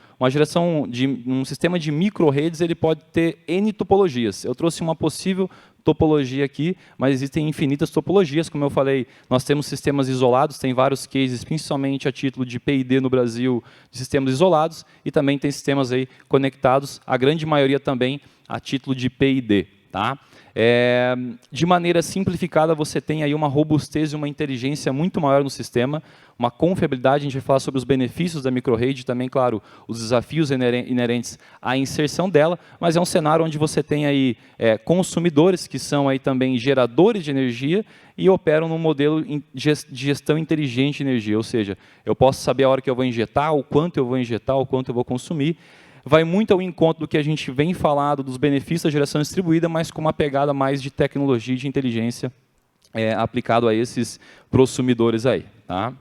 Um sistema de microredes, ele pode ter N topologias. Eu trouxe uma possível topologia aqui, mas existem infinitas topologias. Como eu falei, nós temos sistemas isolados, tem vários cases, principalmente a título de P&D no Brasil, de sistemas isolados, e também tem sistemas aí conectados, a grande maioria também a título de P&D. Tá? De maneira simplificada, você tem aí uma robustez e uma inteligência muito maior no sistema, uma confiabilidade. A gente vai falar sobre os benefícios da microrede, também, claro, os desafios inerentes à inserção dela, mas é um cenário onde você tem aí consumidores, que são aí também geradores de energia, e operam num modelo de gestão inteligente de energia, ou seja, eu posso saber a hora que eu vou injetar, o quanto eu vou injetar, o quanto eu vou consumir. Vai muito ao encontro do que a gente vem falado dos benefícios da geração distribuída, mas com uma pegada mais de tecnologia e de inteligência aplicado a esses prosumidores aí. Tá?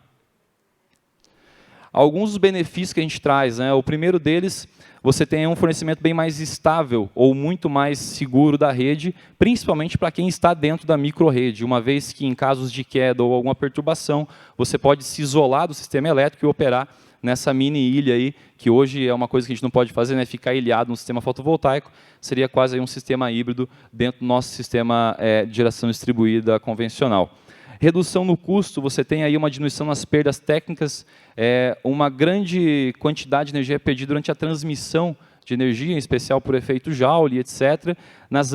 Alguns dos benefícios que a gente traz, o primeiro deles, você tem um fornecimento bem mais estável ou muito mais seguro da rede, principalmente para quem está dentro da microrede, uma vez que em casos de queda ou alguma perturbação, você pode se isolar do sistema elétrico e operar nessa mini ilha aí, que hoje é uma coisa que a gente não pode fazer, né? Ficar ilhado no sistema fotovoltaico, seria quase aí um sistema híbrido dentro do nosso sistema de geração distribuída convencional. Redução no custo, você tem aí uma diminuição nas perdas técnicas, uma grande quantidade de energia perdida durante a transmissão de energia, em especial por efeito Joule, etc., nas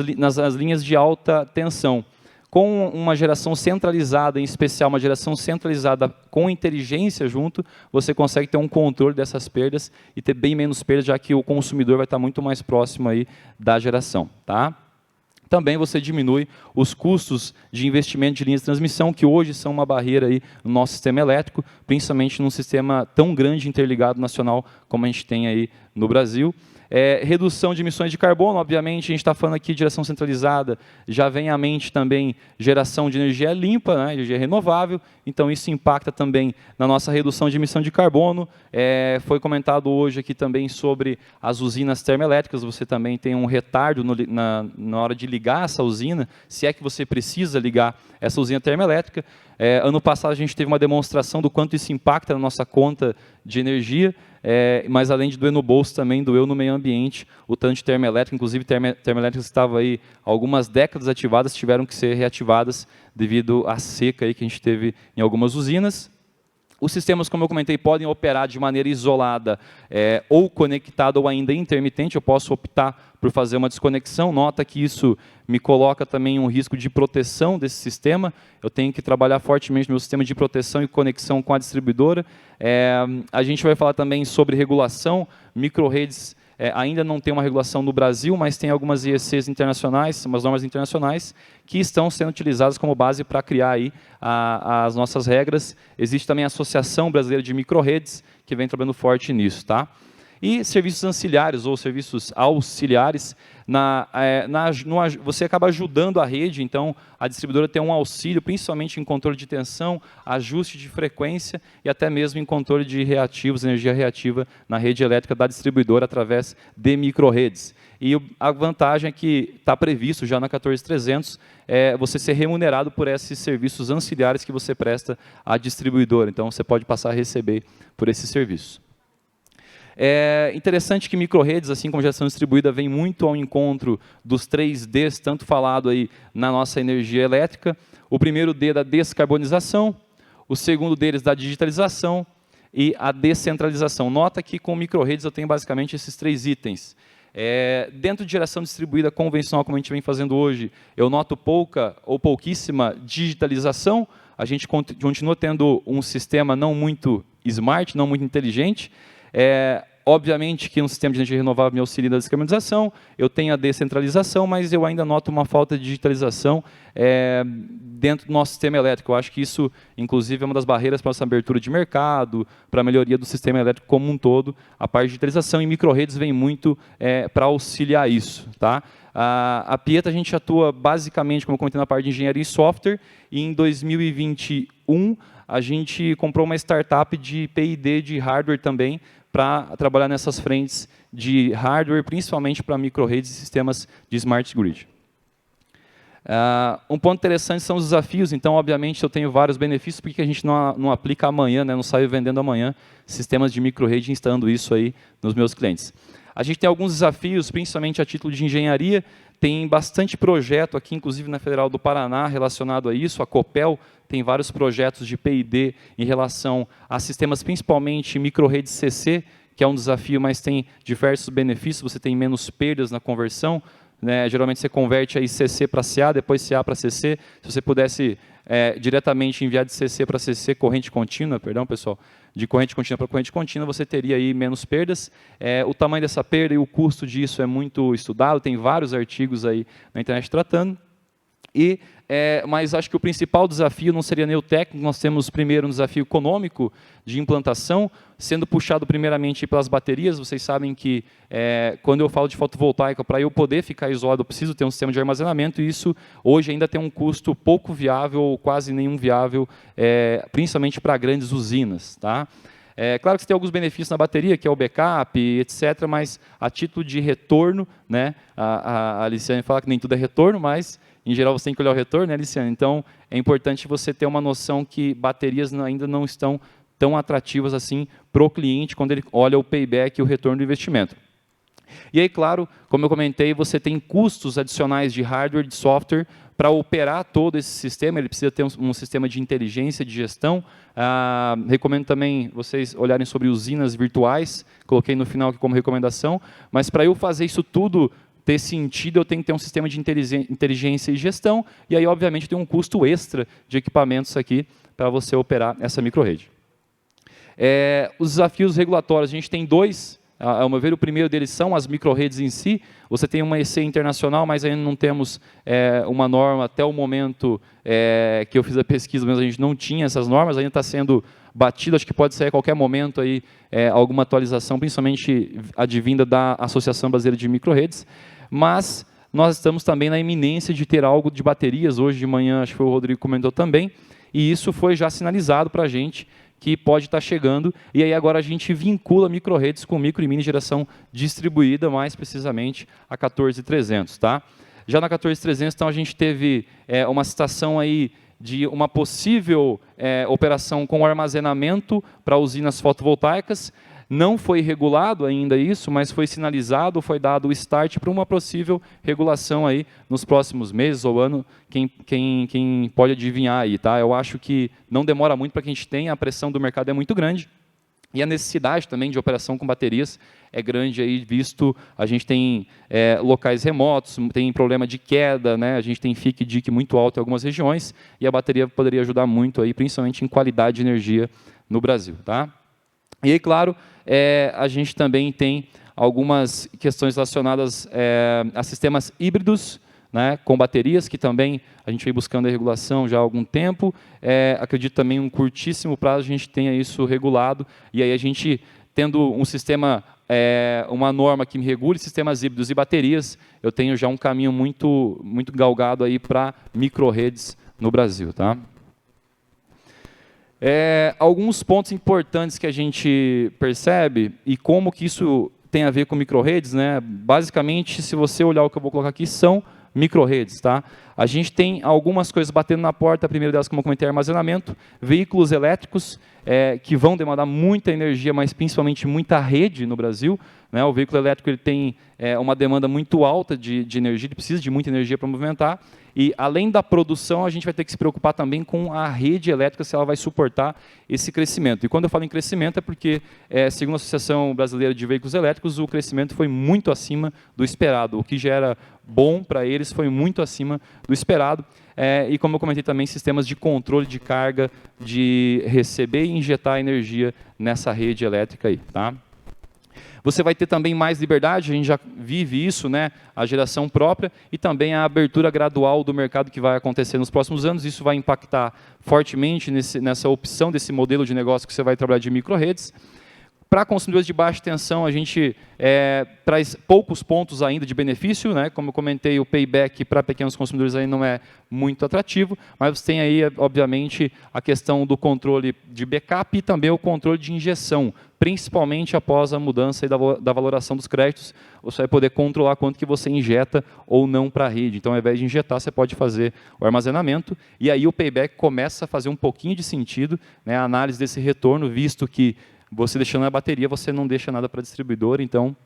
linhas de alta tensão. Com uma geração centralizada, em especial uma geração centralizada com inteligência junto, você consegue ter um controle dessas perdas e ter bem menos perdas, já que o consumidor vai estar muito mais próximo aí da geração. Tá? Também você diminui os custos de investimento de linhas de transmissão, que hoje são uma barreira aí no nosso sistema elétrico, principalmente num sistema tão grande interligado nacional como a gente tem aí no Brasil. Redução de emissões de carbono, obviamente, a gente está falando aqui de geração centralizada, já vem à mente também geração de energia limpa, né, energia renovável, então isso impacta também na nossa redução de emissão de carbono. Foi comentado hoje aqui também sobre as usinas termoelétricas, você também tem um retardo na hora de ligar essa usina, se é que você precisa ligar essa usina termoelétrica. Ano passado a gente teve uma demonstração do quanto isso impacta na nossa conta de energia, mas além de doer no bolso, também doeu no meio ambiente, o tanto de termoelétrica, inclusive termoelétricas que estavam aí algumas décadas ativadas, tiveram que ser reativadas devido à seca aí que a gente teve em algumas usinas. Os sistemas, como eu comentei, podem operar de maneira isolada ou conectada ou ainda intermitente. Eu posso optar por fazer uma desconexão. Nota que isso me coloca também um risco de proteção desse sistema. Eu tenho que trabalhar fortemente no meu sistema de proteção e conexão com a distribuidora. A gente vai falar também sobre regulação. Microredes ainda não tem uma regulação no Brasil, mas tem algumas IECs internacionais, umas normas internacionais, que estão sendo utilizadas como base para criar aí as nossas regras. Existe também a Associação Brasileira de Microredes, que vem trabalhando forte nisso. Tá? E serviços ancilares ou serviços auxiliares, você acaba ajudando a rede, então a distribuidora tem um auxílio, principalmente em controle de tensão, ajuste de frequência e até mesmo em controle de reativos, energia reativa na rede elétrica da distribuidora através de microredes. E a vantagem é que está previsto já na 14300 você ser remunerado por esses serviços ancilares que você presta à distribuidora. Então, você pode passar a receber por esse serviço. É interessante que microredes, assim como geração distribuída, vem muito ao encontro dos 3 Ds, tanto falado aí na nossa energia elétrica. O primeiro D da descarbonização, o segundo deles da digitalização e a descentralização. Nota que com microredes eu tenho basicamente esses 3 itens. Dentro de geração distribuída convencional, como a gente vem fazendo hoje, eu noto pouca ou pouquíssima digitalização. A gente continua tendo um sistema não muito smart, não muito inteligente. Obviamente que um sistema de energia renovável me auxilia na descarbonização, eu tenho a descentralização, mas eu ainda noto uma falta de digitalização dentro do nosso sistema elétrico. Eu acho que isso, inclusive, é uma das barreiras para a nossa abertura de mercado, para a melhoria do sistema elétrico como um todo. A parte de digitalização e microredes vem muito para auxiliar isso. Tá? A Pieta, a gente atua basicamente, como eu comentei, na parte de engenharia e software, e em 2021 a gente comprou uma startup de P&D de hardware também, para trabalhar nessas frentes de hardware, principalmente para microredes e sistemas de smart grid. Um ponto interessante são os desafios. Então, obviamente, eu tenho vários benefícios, porque a gente não aplica amanhã, né, não sai vendendo amanhã sistemas de microrede, instalando isso aí nos meus clientes. A gente tem alguns desafios, principalmente a título de engenharia. Tem bastante projeto aqui, inclusive na Federal do Paraná, relacionado a isso. A Copel tem vários projetos de P&D em relação a sistemas, principalmente microredes CC, que é um desafio, mas tem diversos benefícios. Você tem menos perdas na conversão, né? Geralmente você converte aí CC para CA, depois CA para CC. Se você pudesse diretamente enviar de CC para CC, corrente contínua, perdão, pessoal, de corrente contínua para corrente contínua, você teria aí menos perdas. O tamanho dessa perda e o custo disso é muito estudado, tem vários artigos aí na internet tratando. Mas acho que o principal desafio não seria nem o técnico, nós temos primeiro um desafio econômico de implantação, sendo puxado primeiramente pelas baterias. Vocês sabem que quando eu falo de fotovoltaica, para eu poder ficar isolado, eu preciso ter um sistema de armazenamento, e isso hoje ainda tem um custo pouco viável, ou quase nenhum viável, principalmente para grandes usinas. Tá? Claro que você tem alguns benefícios na bateria, que é o backup, etc., mas a título de retorno, né, a Aliciane fala que nem tudo é retorno, mas em geral você tem que olhar o retorno, né, Aliciane? Então é importante você ter uma noção que baterias ainda não estão tão atrativas assim para o cliente quando ele olha o payback e o retorno do investimento. E aí, claro, como eu comentei, você tem custos adicionais de hardware, de software, para operar todo esse sistema. Ele precisa ter um sistema de inteligência, de gestão. Recomendo também vocês olharem sobre usinas virtuais, coloquei no final aqui como recomendação, mas para eu fazer isso tudo ter sentido, eu tenho que ter um sistema de inteligência e gestão, e aí, obviamente, tem um custo extra de equipamentos aqui para você operar essa microrede. Os desafios regulatórios, a gente tem 2. Ao meu ver, o primeiro deles são as microredes em si. Você tem uma EC internacional, mas ainda não temos uma norma. Até o momento que eu fiz a pesquisa, mas a gente não tinha essas normas, ainda está sendo batido. Acho que pode sair a qualquer momento aí, alguma atualização, principalmente advinda da Associação Brasileira de Microredes. Mas nós estamos também na iminência de ter algo de baterias. Hoje de manhã, acho que foi o Rodrigo comentou também, e isso foi já sinalizado para a gente, que pode estar chegando, e aí agora a gente vincula microredes com micro e mini geração distribuída, mais precisamente a 14300. Tá? Já na 14300, então, a gente teve uma citação aí de uma possível operação com armazenamento para usinas fotovoltaicas. Não foi regulado ainda isso, mas foi sinalizado, foi dado o start para uma possível regulação aí nos próximos meses ou ano, quem pode adivinhar aí. Tá? Eu acho que não demora muito para que a gente tenha, a pressão do mercado é muito grande, e a necessidade também de operação com baterias é grande, aí, visto a gente tem locais remotos, tem problema de queda, né? A gente tem FIC e DIC muito alto em algumas regiões, e a bateria poderia ajudar muito, aí, principalmente em qualidade de energia no Brasil. Tá? E aí, claro, a gente também tem algumas questões relacionadas a sistemas híbridos, né, com baterias, que também a gente vem buscando a regulação já há algum tempo. Acredito também em um curtíssimo prazo a gente tenha isso regulado, e aí a gente, tendo um sistema uma norma que me regule sistemas híbridos e baterias, eu tenho já um caminho muito galgado aí para microredes no Brasil. Tá? Alguns pontos importantes que a gente percebe e como que isso tem a ver com microredes, né? Basicamente, se você olhar o que eu vou colocar aqui, são microredes. Tá? A gente tem algumas coisas batendo na porta, a primeira delas, como eu comentei, é armazenamento, veículos elétricos, que vão demandar muita energia, mas principalmente muita rede no Brasil. Né? O veículo elétrico ele tem uma demanda muito alta de energia, ele precisa de muita energia para movimentar, e além da produção, a gente vai ter que se preocupar também com a rede elétrica, se ela vai suportar esse crescimento. E quando eu falo em crescimento é porque, segundo a Associação Brasileira de Veículos Elétricos, o crescimento foi muito acima do esperado. O que já era bom para eles foi muito acima do esperado. E como eu comentei também, sistemas de controle de carga, de receber e injetar energia nessa rede elétrica aí. Tá? Você vai ter também mais liberdade, a gente já vive isso, né? A geração própria e também a abertura gradual do mercado que vai acontecer nos próximos anos. Isso vai impactar fortemente nessa opção desse modelo de negócio que você vai trabalhar de microredes. Para consumidores de baixa tensão, a gente traz poucos pontos ainda de benefício, né? Como eu comentei, o payback para pequenos consumidores ainda não é muito atrativo, mas você tem aí, obviamente, a questão do controle de backup e também o controle de injeção, principalmente após a mudança da valoração dos créditos, você vai poder controlar quanto que você injeta ou não para a rede. Então, ao invés de injetar, você pode fazer o armazenamento, e aí o payback começa a fazer um pouquinho de sentido, né? A análise desse retorno, visto que você deixando na bateria, você não deixa nada para distribuidor, então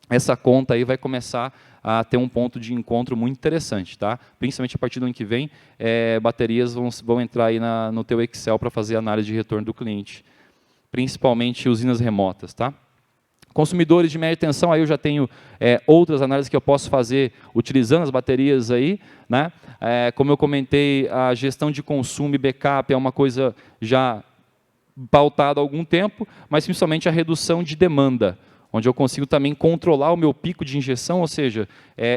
essa conta aí vai começar a ter um ponto de encontro muito interessante. Tá? Principalmente a partir do ano que vem, baterias vão entrar aí no teu Excel para fazer a análise de retorno do cliente, principalmente usinas remotas. Tá? Consumidores de média tensão, aí eu já tenho outras análises que eu posso fazer utilizando as baterias aí. Né? Como eu comentei, a gestão de consumo e backup é uma coisa já pautado há algum tempo, mas principalmente a redução de demanda, onde eu consigo também controlar o meu pico de injeção, ou seja,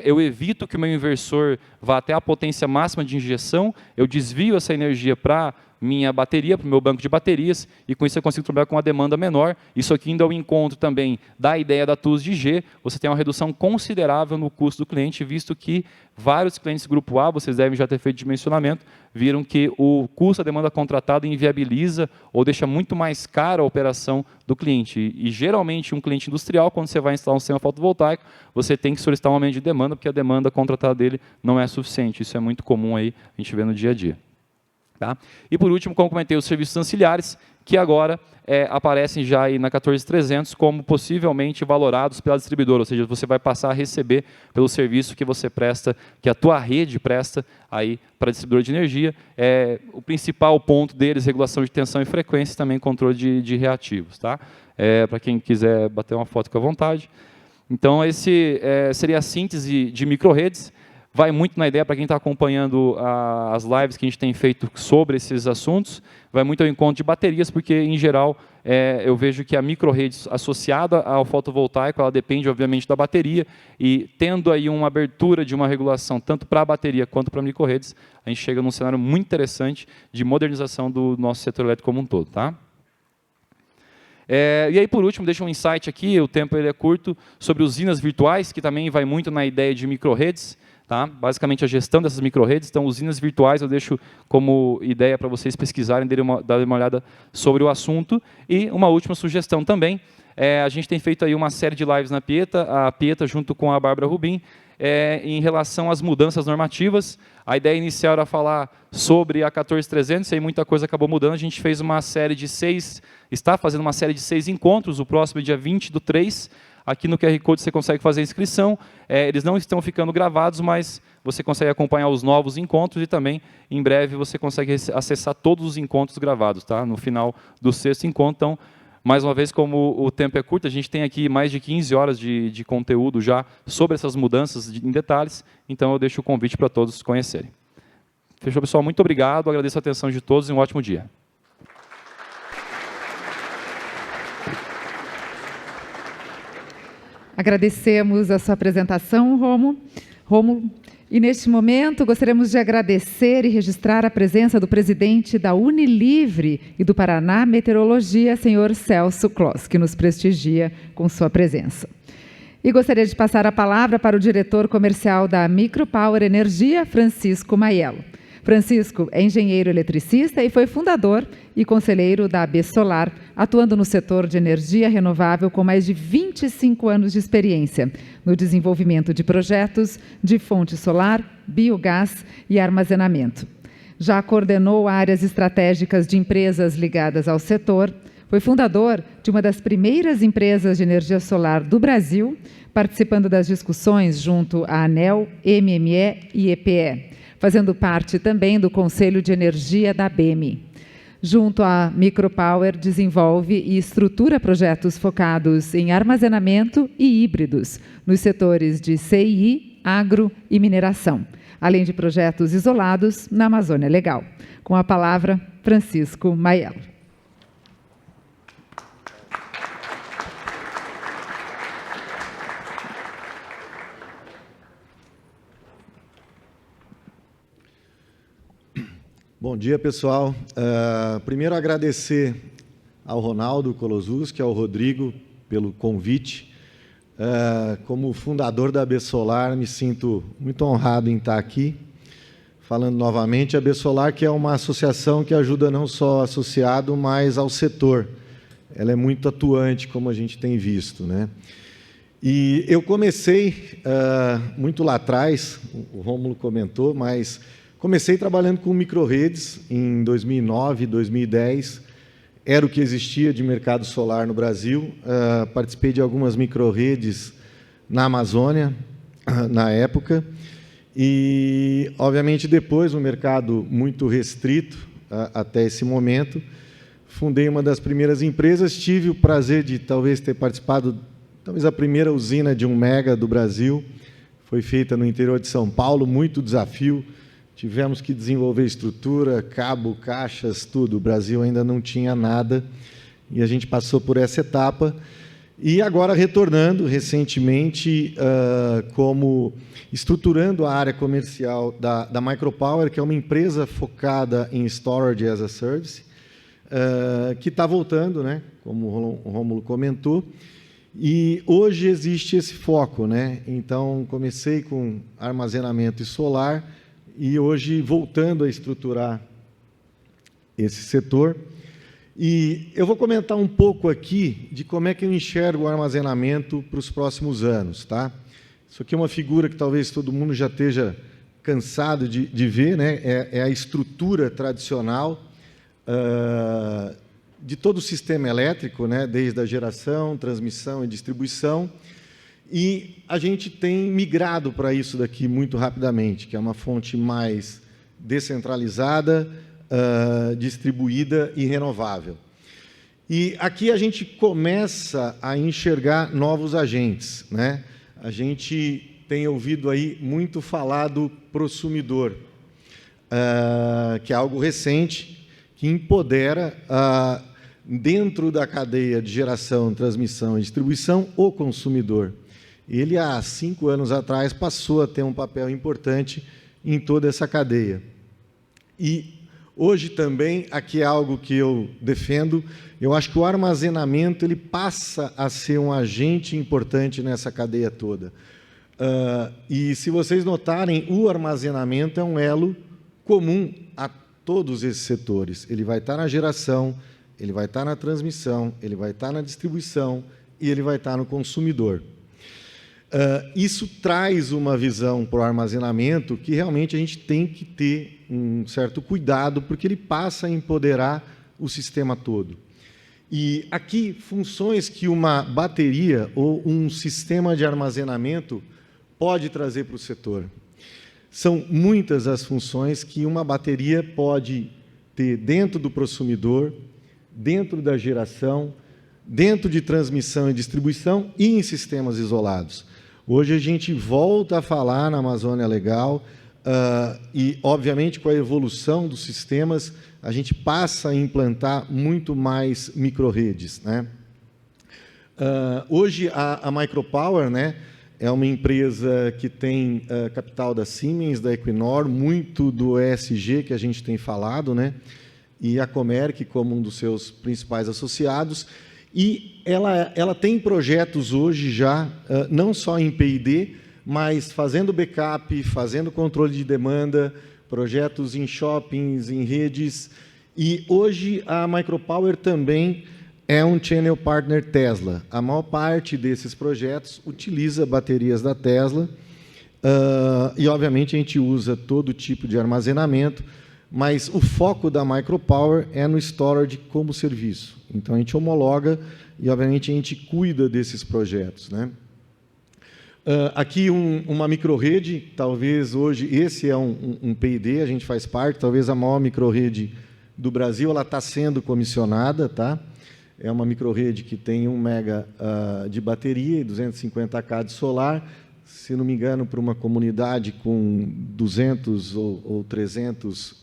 eu evito que o meu inversor vá até a potência máxima de injeção, eu desvio essa energia para minha bateria, para o meu banco de baterias, e com isso eu consigo trabalhar com uma demanda menor. Isso aqui indo ao encontro também da ideia da TUS de G, você tem uma redução considerável no custo do cliente, visto que vários clientes grupo A, vocês devem já ter feito dimensionamento, viram que o custo da demanda contratada inviabiliza ou deixa muito mais cara a operação do cliente. E geralmente um cliente industrial, quando você vai instalar um sistema fotovoltaico, você tem que solicitar um aumento de demanda, porque a demanda contratada dele não é suficiente. Isso é muito comum aí, a gente vê no dia a dia. Tá? E por último, como comentei, os serviços ancilares, que agora aparecem já aí na 14300 como possivelmente valorados pela distribuidora, ou seja, você vai passar a receber pelo serviço que você presta, que a tua rede presta aí para a distribuidora de energia. O principal ponto deles, regulação de tensão e frequência, e também controle de reativos. Tá? Para quem quiser bater uma foto com à vontade. Então, esse seria a síntese de microredes. Vai muito na ideia, para quem está acompanhando as lives que a gente tem feito sobre esses assuntos, vai muito ao encontro de baterias, porque, em geral, eu vejo que a microrede associada ao fotovoltaico, ela depende, obviamente, da bateria, e tendo aí uma abertura de uma regulação, tanto para a bateria quanto para microredes, a gente chega num cenário muito interessante de modernização do nosso setor elétrico como um todo. Tá? E aí, por último, deixa um insight aqui, o tempo ele é curto, sobre usinas virtuais, que também vai muito na ideia de microredes. Tá? Basicamente, a gestão dessas microredes. Então, usinas virtuais eu deixo como ideia para vocês pesquisarem, darem uma olhada sobre o assunto. E uma última sugestão também, a gente tem feito aí uma série de lives na Pieta, a Pieta junto com a Bárbara Rubim, em relação às mudanças normativas. A ideia inicial era falar sobre a 14300, e aí muita coisa acabou mudando. A gente fez uma série de 6, está fazendo uma série de 6 encontros, o próximo é dia 20/3, Aqui no QR Code você consegue fazer a inscrição. Eles não estão ficando gravados, mas você consegue acompanhar os novos encontros e também, em breve, você consegue acessar todos os encontros gravados, tá? No final do 6º encontro. Então, mais uma vez, como o tempo é curto, a gente tem aqui mais de 15 horas de conteúdo já sobre essas mudanças em detalhes, então eu deixo o convite para todos conhecerem. Fechou, pessoal? Muito obrigado, agradeço a atenção de todos e um ótimo dia. Agradecemos a sua apresentação, Rômulo. E neste momento gostaríamos de agradecer e registrar a presença do presidente da Unilivre e do Paraná Meteorologia, senhor Celso Kloss, que nos prestigia com sua presença. E gostaria de passar a palavra para o diretor comercial da Micropower Energia, Francisco Maiello. Francisco é engenheiro eletricista e foi fundador e conselheiro da AB Solar, atuando no setor de energia renovável com mais de 25 anos de experiência no desenvolvimento de projetos de fonte solar, biogás e armazenamento. Já coordenou áreas estratégicas de empresas ligadas ao setor, foi fundador de uma das primeiras empresas de energia solar do Brasil, participando das discussões junto à ANEEL, MME e EPE, fazendo parte também do Conselho de Energia da ABEME. Junto à Micropower, desenvolve e estrutura projetos focados em armazenamento e híbridos, nos setores de CI, agro e mineração, além de projetos isolados na Amazônia Legal. Com a palavra, Francisco Maiello. Bom dia, pessoal. Primeiro, agradecer ao Ronaldo Kolosuski, ao Rodrigo, pelo convite. Como fundador da AB Solar, me sinto muito honrado em estar aqui, falando novamente. A AB Solar, que é uma associação que ajuda não só o associado, mas ao setor. Ela é muito atuante, como a gente tem visto, né? E eu comecei muito lá atrás, o Rômulo comentou, mas comecei trabalhando com microrredes em 2009, 2010. Era o que existia de mercado solar no Brasil. Participei de algumas microrredes na Amazônia, na época. E, obviamente, depois, um mercado muito restrito até esse momento, fundei uma das primeiras empresas. Tive o prazer de, talvez, ter participado, talvez, a primeira usina de 1 mega do Brasil. Foi feita no interior de São Paulo, muito desafio. Tivemos que desenvolver estrutura, cabo, caixas, tudo. O Brasil ainda não tinha nada e a gente passou por essa etapa. E agora retornando recentemente, como estruturando a área comercial da Micropower, que é uma empresa focada em Storage as a Service, que está voltando, né, como o Rômulo comentou. E hoje existe esse foco, né? Então, comecei com armazenamento e solar, e hoje voltando a estruturar esse setor. E eu vou comentar um pouco aqui de como é que eu enxergo o armazenamento para os próximos anos, tá? Isso aqui é uma figura que talvez todo mundo já esteja cansado de ver, né? É a estrutura tradicional de todo o sistema elétrico, né? Desde a geração, transmissão e distribuição. E a gente tem migrado para isso daqui muito rapidamente, que é uma fonte mais descentralizada, distribuída e renovável. E aqui a gente começa a enxergar novos agentes, né? A gente tem ouvido aí muito falar do prosumidor, que é algo recente, que empodera, dentro da cadeia de geração, transmissão e distribuição, o consumidor. Ele, há 5 anos atrás, passou a ter um papel importante em toda essa cadeia. E hoje também, aqui é algo que eu defendo, eu acho que o armazenamento ele passa a ser um agente importante nessa cadeia toda. E, se vocês notarem, o armazenamento é um elo comum a todos esses setores. Ele vai estar na geração, ele vai estar na transmissão, ele vai estar na distribuição e ele vai estar no consumidor. Isso traz uma visão para o armazenamento que realmente a gente tem que ter um certo cuidado, porque ele passa a empoderar o sistema todo. E aqui, funções que uma bateria ou um sistema de armazenamento pode trazer para o setor. São muitas as funções que uma bateria pode ter dentro do prosumidor, dentro da geração, dentro de transmissão e distribuição e em sistemas isolados. Hoje a gente volta a falar na Amazônia Legal e, obviamente, com a evolução dos sistemas, a gente passa a implantar muito mais microrredes, né? Hoje a Micropower, né, é uma empresa que tem capital da Siemens, da Equinor, muito do ESG que a gente tem falado, né? E a Comerc como um dos seus principais associados. E ela tem projetos hoje já, não só em P&D, mas fazendo backup, fazendo controle de demanda, projetos em shoppings, em redes. E hoje a Micropower também é um channel partner Tesla. A maior parte desses projetos utiliza baterias da Tesla e, obviamente, a gente usa todo tipo de armazenamento, mas o foco da Micropower é no storage como serviço. Então, a gente homologa e, obviamente, a gente cuida desses projetos, né? Aqui uma microrrede, talvez hoje, esse é um P&D, a gente faz parte, talvez a maior microrrede do Brasil, ela está sendo comissionada, tá? É uma microrrede que tem 1 mega de bateria e 250 kW de solar, se não me engano, para uma comunidade com 200 ou 300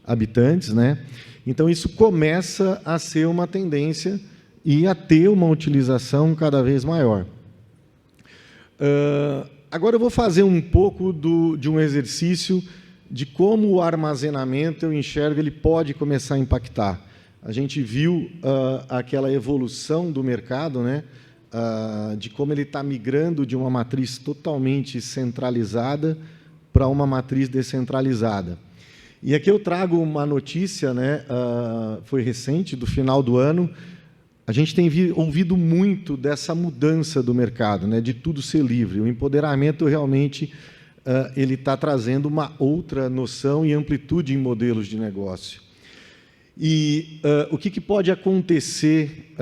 habitantes, né? Então, isso começa a ser uma tendência e a ter uma utilização cada vez maior. Agora eu vou fazer um pouco de um exercício de como o armazenamento, eu enxergo, ele pode começar a impactar. A gente viu aquela evolução do mercado, né? De como ele está migrando de uma matriz totalmente centralizada para uma matriz descentralizada. E aqui eu trago uma notícia, né? Foi recente, do final do ano. A gente tem ouvido muito dessa mudança do mercado, né? De tudo ser livre. O empoderamento realmente ele está trazendo uma outra noção e amplitude em modelos de negócio. E o que pode acontecer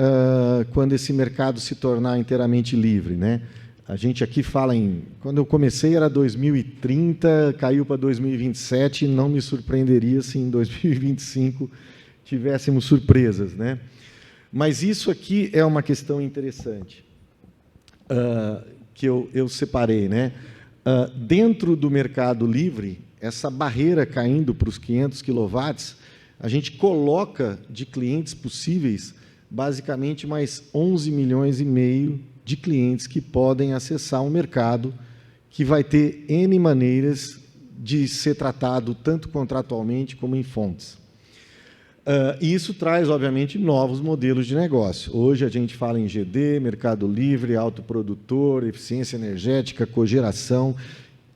quando esse mercado se tornar inteiramente livre, né? A gente aqui fala quando eu comecei era 2030, caiu para 2027, não me surpreenderia se em 2025 tivéssemos surpresas, né? Mas isso aqui é uma questão interessante que eu separei, né? Dentro do mercado livre, essa barreira caindo para os 500 kW, a gente coloca de clientes possíveis, basicamente, mais 11 milhões e meio de clientes que podem acessar um mercado que vai ter N maneiras de ser tratado, tanto contratualmente como em fontes. E isso traz, obviamente, novos modelos de negócio. Hoje a gente fala em GD, mercado livre, autoprodutor, eficiência energética, cogeração.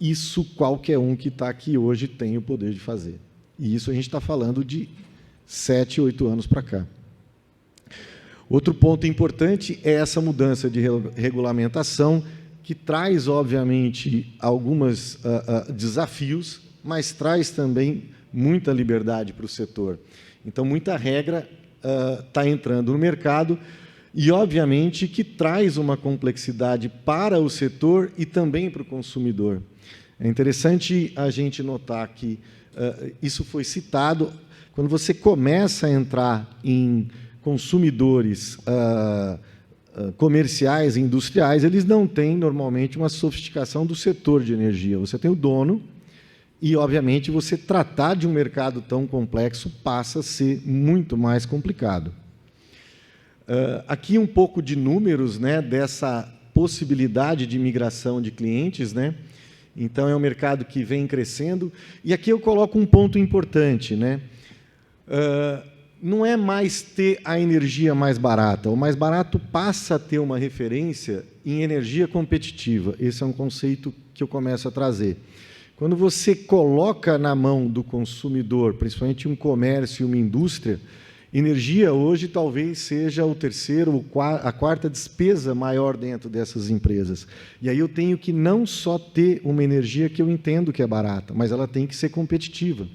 Isso qualquer um que está aqui hoje tem o poder de fazer. E isso a gente está falando de 7, 8 anos para cá. Outro ponto importante é essa mudança de regulamentação, que traz, obviamente, alguns desafios, mas traz também muita liberdade para o setor. Então, muita regra está entrando no mercado e, obviamente, que traz uma complexidade para o setor e também para o consumidor. É interessante a gente notar que isso foi citado, quando você começa a entrar em consumidores comerciais e industriais, eles não têm, normalmente, uma sofisticação do setor de energia. Você tem o dono e, obviamente, você tratar de um mercado tão complexo passa a ser muito mais complicado. Aqui um pouco de números, né, dessa possibilidade de migração de clientes, né? Então, é um mercado que vem crescendo. E aqui eu coloco um ponto importante, né? Não é mais ter a energia mais barata. O mais barato passa a ter uma referência em energia competitiva. Esse é um conceito que eu começo a trazer. Quando você coloca na mão do consumidor, principalmente um comércio e uma indústria, energia hoje talvez seja o terceiro, a quarta despesa maior dentro dessas empresas. E aí eu tenho que não só ter uma energia que eu entendo que é barata, mas ela tem que ser competitiva.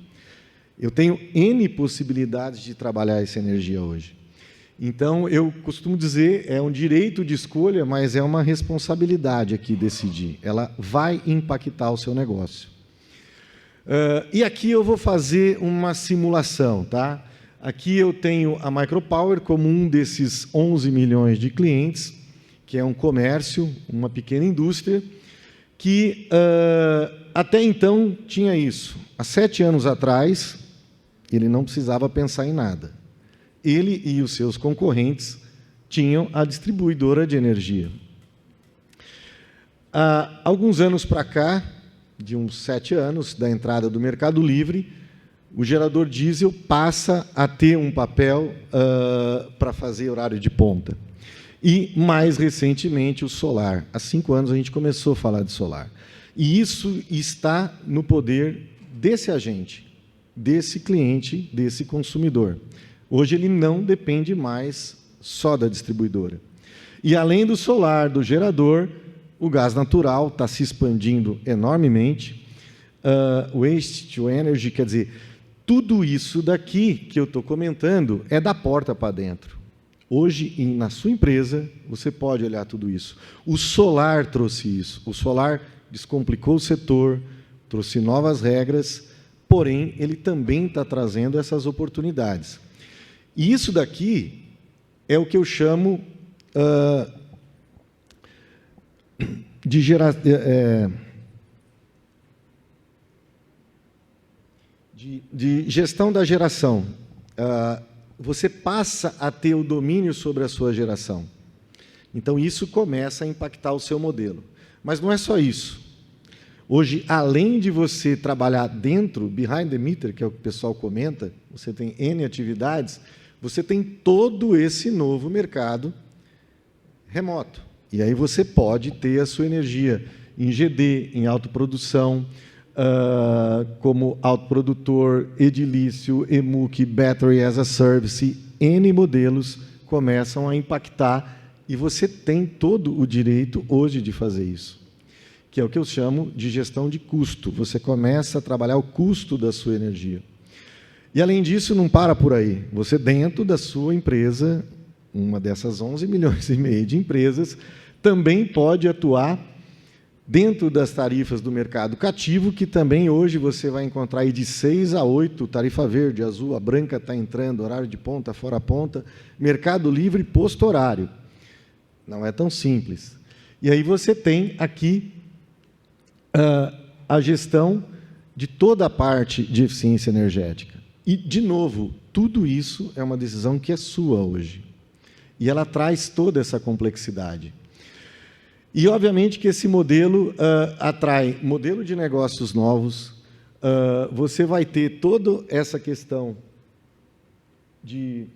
Eu tenho N possibilidades de trabalhar essa energia hoje. Então, eu costumo dizer, é um direito de escolha, mas é uma responsabilidade aqui decidir. Ela vai impactar o seu negócio. E aqui eu vou fazer uma simulação, tá? Aqui eu tenho a Micropower como um desses 11 milhões de clientes, que é um comércio, uma pequena indústria, que até então tinha isso. Há 7 anos atrás, ele não precisava pensar em nada. Ele e os seus concorrentes tinham a distribuidora de energia. Há alguns anos para cá, de uns 7 anos, da entrada do Mercado Livre, o gerador diesel passa a ter um papel para fazer horário de ponta. E, mais recentemente, o solar. Há 5 anos a gente começou a falar de solar. E isso está no poder desse agente, desse cliente, desse consumidor. Hoje ele não depende mais só da distribuidora. E, além do solar, do gerador, o gás natural está se expandindo enormemente. Waste to energy, quer dizer, tudo isso daqui que eu estou comentando é da porta para dentro. Hoje, na sua empresa, você pode olhar tudo isso. O solar trouxe isso. O solar descomplicou o setor, trouxe novas regras, porém, ele também está trazendo essas oportunidades. E isso daqui é o que eu chamo de gestão da geração. Você passa a ter o domínio sobre a sua geração. Então, isso começa a impactar o seu modelo. Mas não é só isso. Hoje, além de você trabalhar dentro, behind the meter, que é o que o pessoal comenta, você tem N atividades, você tem todo esse novo mercado remoto. E aí você pode ter a sua energia em GD, em autoprodução, como autoprodutor, edilício, EMUC, Battery as a Service, N modelos começam a impactar e você tem todo o direito hoje de fazer isso, que é o que eu chamo de gestão de custo. Você começa a trabalhar o custo da sua energia. E, além disso, não para por aí. Você, dentro da sua empresa, uma dessas 11 milhões e meio de empresas, também pode atuar dentro das tarifas do mercado cativo, que também hoje você vai encontrar aí de 6 a 8, tarifa verde, azul, a branca está entrando, horário de ponta, fora ponta, Mercado Livre, posto horário. Não é tão simples. E aí você tem aqui a gestão de toda a parte de eficiência energética. E, de novo, tudo isso é uma decisão que é sua hoje. E ela traz toda essa complexidade. E, obviamente, que esse modelo atrai modelo de negócios novos. Você vai ter toda essa questão de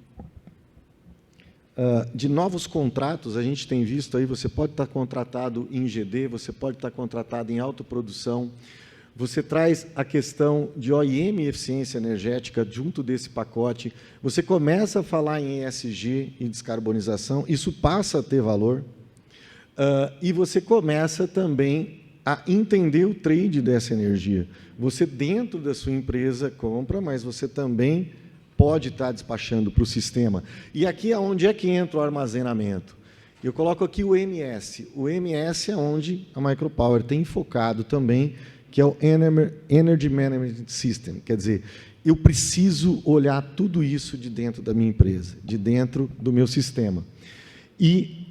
novos contratos. A gente tem visto aí, você pode estar contratado em GD, você pode estar contratado em autoprodução. Você traz a questão de OIM e eficiência energética junto desse pacote. Você começa a falar em ESG e descarbonização, isso passa a ter valor. E você começa também a entender o trade dessa energia. Você, dentro da sua empresa, compra, mas você também pode estar despachando para o sistema. E aqui é onde é que entra o armazenamento. Eu coloco aqui o MS. O MS é onde a Micropower tem focado também, que é o Energy Management System. Quer dizer, eu preciso olhar tudo isso de dentro da minha empresa, de dentro do meu sistema. E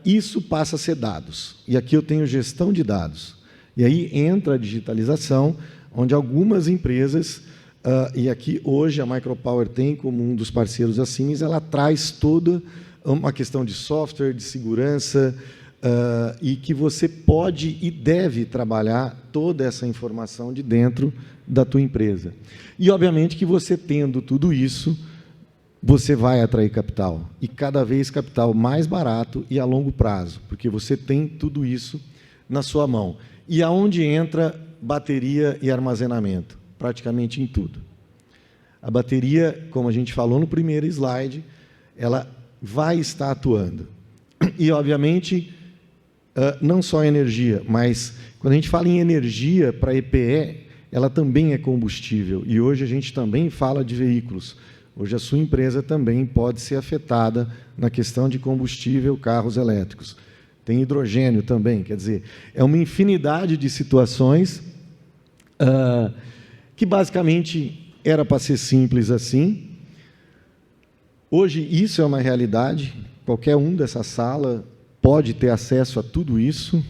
isso passa a ser dados. E aqui eu tenho gestão de dados. E aí entra a digitalização, onde algumas empresas, e aqui hoje a Micropower tem como um dos parceiros a Siemens, ela traz toda uma questão de software, de segurança, e que você pode e deve trabalhar toda essa informação de dentro da tua empresa. E, obviamente, que você tendo tudo isso, você vai atrair capital, e cada vez capital mais barato e a longo prazo, porque você tem tudo isso na sua mão. E aonde entra bateria e armazenamento? Praticamente em tudo. A bateria, como a gente falou no primeiro slide, ela vai estar atuando. E, obviamente, não só energia, mas quando a gente fala em energia para EPE, ela também é combustível, e hoje a gente também fala de veículos. Hoje a sua empresa também pode ser afetada na questão de combustível, carros elétricos. Tem hidrogênio também, quer dizer, é uma infinidade de situações que basicamente era para ser simples assim. Hoje isso é uma realidade, qualquer um dessa sala pode ter acesso a tudo isso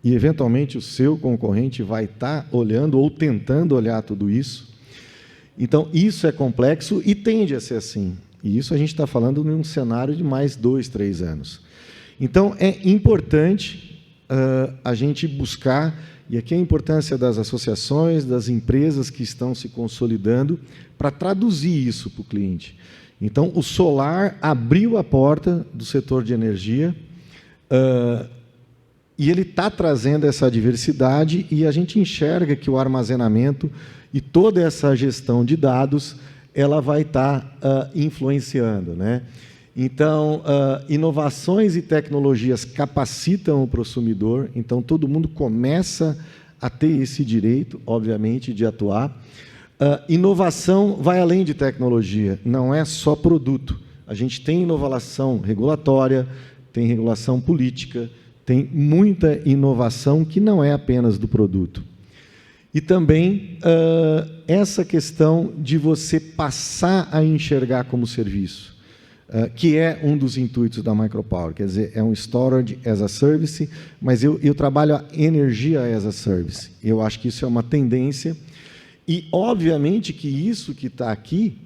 e, eventualmente, o seu concorrente vai estar olhando ou tentando olhar tudo isso. Então, isso é complexo e tende a ser assim. E isso a gente está falando num cenário de mais 2, 3 anos. Então, é importante a gente buscar, e aqui a importância das associações, das empresas que estão se consolidando, para traduzir isso para o cliente. Então, o solar abriu a porta do setor de energia, e ele está trazendo essa diversidade, e a gente enxerga que o armazenamento e toda essa gestão de dados, ela vai estar influenciando, né? Então, inovações e tecnologias capacitam o consumidor, então todo mundo começa a ter esse direito, obviamente, de atuar. Inovação vai além de tecnologia, não é só produto. A gente tem inovação regulatória, tem regulação política, tem muita inovação que não é apenas do produto. E também essa questão de você passar a enxergar como serviço, que é um dos intuitos da Micropower, quer dizer, é um Storage as a Service, mas eu trabalho a Energia as a Service. Eu acho que isso é uma tendência, e obviamente que isso que está aqui,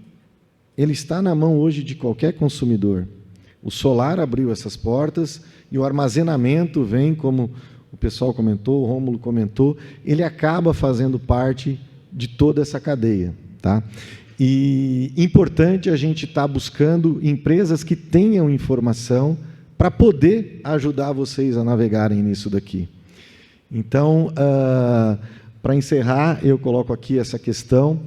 ele está na mão hoje de qualquer consumidor. O solar abriu essas portas, e o armazenamento vem, como o pessoal comentou, o Rômulo comentou, ele acaba fazendo parte de toda essa cadeia, tá? E importante a gente estar buscando empresas que tenham informação para poder ajudar vocês a navegarem nisso daqui. Então, para encerrar, eu coloco aqui essa questão,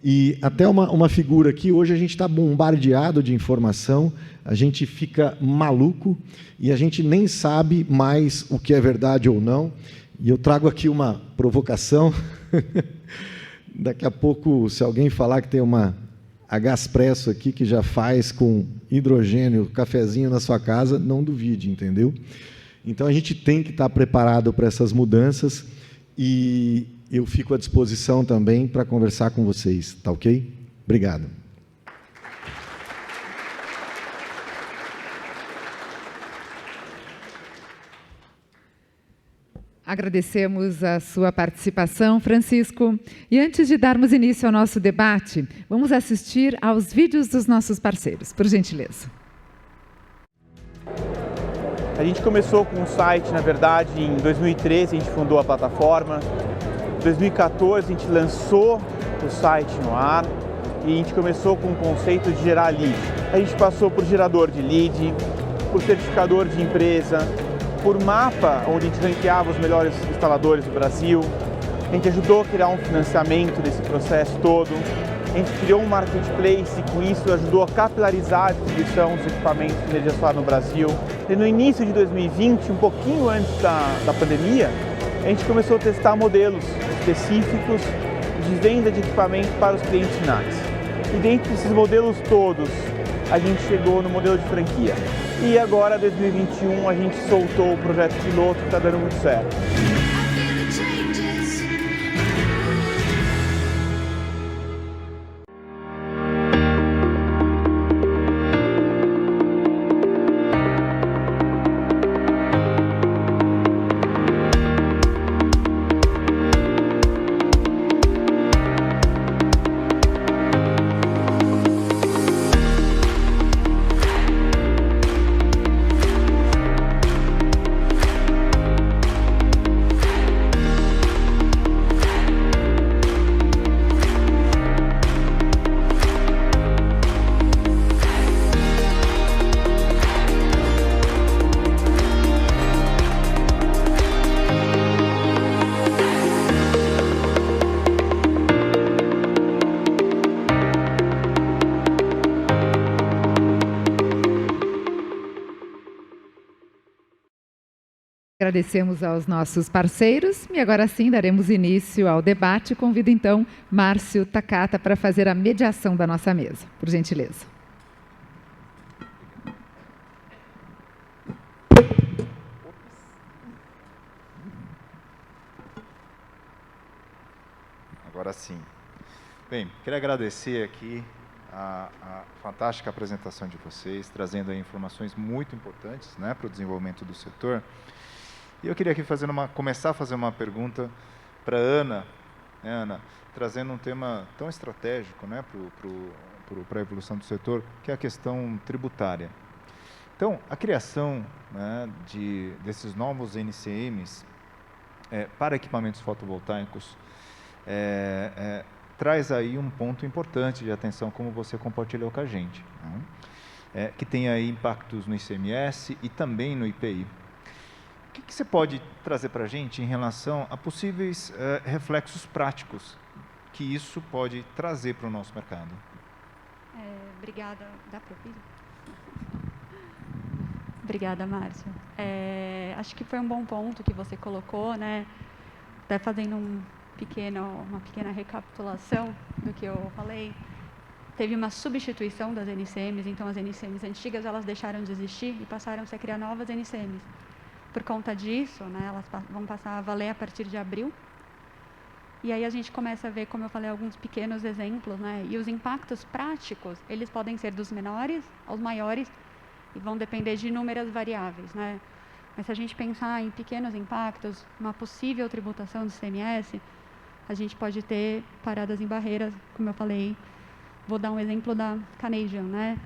e até uma figura aqui, hoje a gente está bombardeado de informação, a gente fica maluco, e a gente nem sabe mais o que é verdade ou não, e eu trago aqui uma provocação. Daqui a pouco, se alguém falar que tem a Gaspresso aqui, que já faz com hidrogênio, cafezinho na sua casa, não duvide, entendeu? Então, a gente tem que estar preparado para essas mudanças, e eu fico à disposição também para conversar com vocês, tá ok? Obrigado. Agradecemos a sua participação, Francisco. E antes de darmos início ao nosso debate, vamos assistir aos vídeos dos nossos parceiros, por gentileza. A gente começou com um site, na verdade, em 2013 a gente fundou a plataforma. Em 2014 a gente lançou o site no ar e a gente começou com o conceito de gerar lead. A gente passou por gerador de lead, por certificador de empresa, por mapa, onde a gente ranqueava os melhores instaladores do Brasil. A gente ajudou a criar um financiamento desse processo todo. A gente criou um marketplace e com isso ajudou a capilarizar a distribuição dos equipamentos de energia solar no Brasil. E no início de 2020, um pouquinho antes da pandemia, a gente começou a testar modelos específicos de venda de equipamento para os clientes finais. E dentre esses modelos todos, a gente chegou no modelo de franquia. E agora, em 2021, a gente soltou o projeto piloto que está dando muito certo. Agradecemos aos nossos parceiros e agora sim daremos início ao debate. Convido então Márcio Takata para fazer a mediação da nossa mesa, por gentileza. Agora sim. Bem, queria agradecer aqui a fantástica apresentação de vocês, trazendo aí informações muito importantes, né, para o desenvolvimento do setor. E eu queria aqui começar a fazer uma pergunta para a Ana, né, Ana, trazendo um tema tão estratégico, né, para a evolução do setor, que é a questão tributária. Então, a criação, né, desses novos NCMs para equipamentos fotovoltaicos traz aí um ponto importante de atenção, como você compartilhou com a gente, né? Que tem aí impactos no ICMS e também no IPI. O que você pode trazer para a gente em relação a possíveis reflexos práticos que isso pode trazer para o nosso mercado? Obrigada. Dá para ouvir? Obrigada, Márcio. Acho que foi um bom ponto que você colocou, né? Até fazendo uma pequena recapitulação do que eu falei. Teve uma substituição das NCMs, então as NCMs antigas elas deixaram de existir e passaram-se a criar novas NCMs. Por conta disso, né, elas vão passar a valer a partir de abril. E aí a gente começa a ver, como eu falei, alguns pequenos exemplos, né? E os impactos práticos, eles podem ser dos menores aos maiores e vão depender de inúmeras variáveis, né? Mas se a gente pensar em pequenos impactos, uma possível tributação do ICMS, a gente pode ter paradas em barreiras, como eu falei. Vou dar um exemplo da Canadian, né?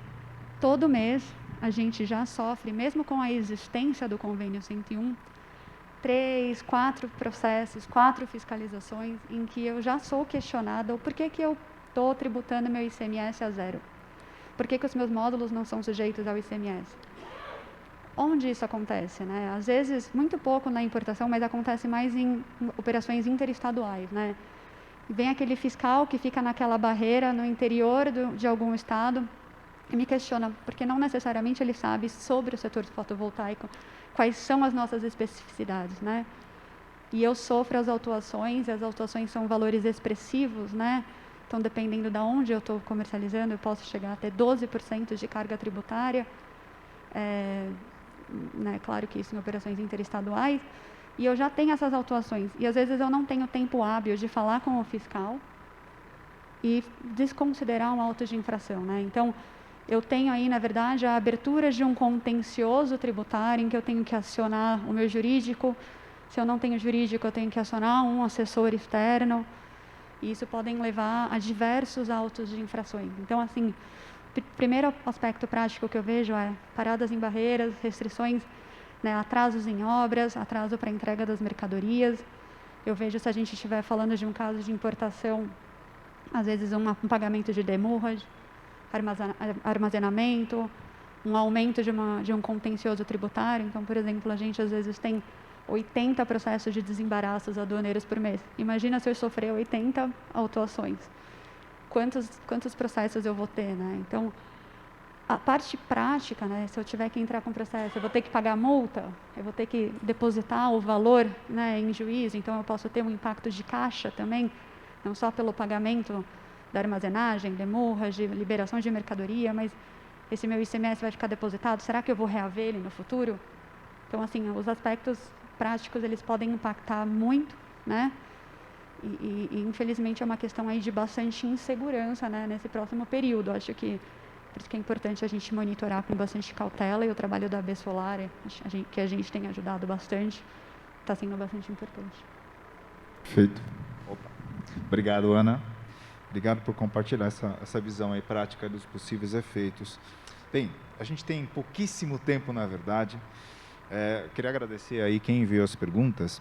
Todo mês a gente já sofre, mesmo com a existência do convênio 101, 3, 4 processos, 4 fiscalizações em que eu já sou questionada por que eu estou tributando meu ICMS a zero? Por que os meus módulos não são sujeitos ao ICMS? Onde isso acontece, né? Às vezes, muito pouco na importação, mas acontece mais em operações interestaduais, né? Vem aquele fiscal que fica naquela barreira no interior de algum estado e me questiona, porque não necessariamente ele sabe sobre o setor fotovoltaico, quais são as nossas especificidades, né? E eu sofro as autuações, e as autuações são valores expressivos, né? Então, dependendo de onde eu estou comercializando, eu posso chegar até 12% de carga tributária. Né, claro que isso em operações interestaduais. E eu já tenho essas autuações. E, às vezes, eu não tenho tempo hábil de falar com o fiscal e desconsiderar um auto de infração, né? Então, eu tenho aí, na verdade, a abertura de um contencioso tributário em que eu tenho que acionar o meu jurídico. Se eu não tenho jurídico, eu tenho que acionar um assessor externo. E isso podem levar a diversos autos de infrações. Então, assim, o primeiro aspecto prático que eu vejo é paradas em barreiras, restrições, né, atrasos em obras, atraso para a entrega das mercadorias. Eu vejo, se a gente estiver falando de um caso de importação, às vezes um pagamento de demurrage, armazenamento, um aumento de um contencioso tributário. Então, por exemplo, a gente às vezes tem 80 processos de desembaraços aduaneiros por mês. Imagina se eu sofrer 80 autuações. Quantos processos eu vou ter, né? Então, a parte prática, né? Se eu tiver que entrar com processo, eu vou ter que pagar multa, eu vou ter que depositar o valor, né, em juízo, então eu posso ter um impacto de caixa também, não só pelo pagamento da armazenagem, demurrage, liberação de mercadoria, mas esse meu ICMS vai ficar depositado, será que eu vou reaver ele no futuro? Então, assim, os aspectos práticos, eles podem impactar muito, né? E infelizmente, é uma questão aí de bastante insegurança, né, nesse próximo período. Acho que, por isso que é importante a gente monitorar com bastante cautela, e o trabalho da AB Solar, que a gente tem ajudado bastante, está sendo bastante importante. Perfeito. Opa. Obrigado, Ana. Obrigado por compartilhar essa visão aí prática dos possíveis efeitos. Bem, a gente tem pouquíssimo tempo, na verdade. Queria agradecer aí quem enviou as perguntas,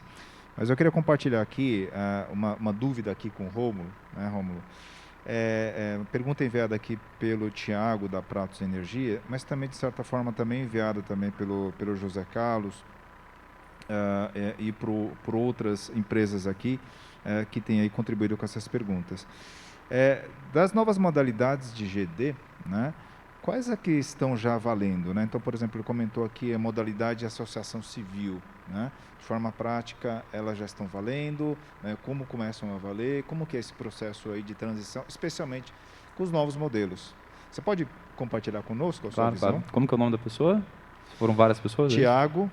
mas eu queria compartilhar aqui uma dúvida aqui com o Rômulo, né, Rômulo? Pergunta enviada aqui pelo Tiago, da Pratos Energia, mas também, de certa forma, também enviada também pelo José Carlos e por outras empresas aqui que têm aí contribuído com essas perguntas. Das novas modalidades de GD, né, quais que estão já valendo, né? Então, por exemplo, ele comentou aqui a modalidade de associação civil, né? De forma prática, elas já estão valendo, né? Como começam a valer, como que é esse processo aí de transição, especialmente com os novos modelos. Você pode compartilhar conosco a sua visão? Claro. Como que é o nome da pessoa? Foram várias pessoas? Tiago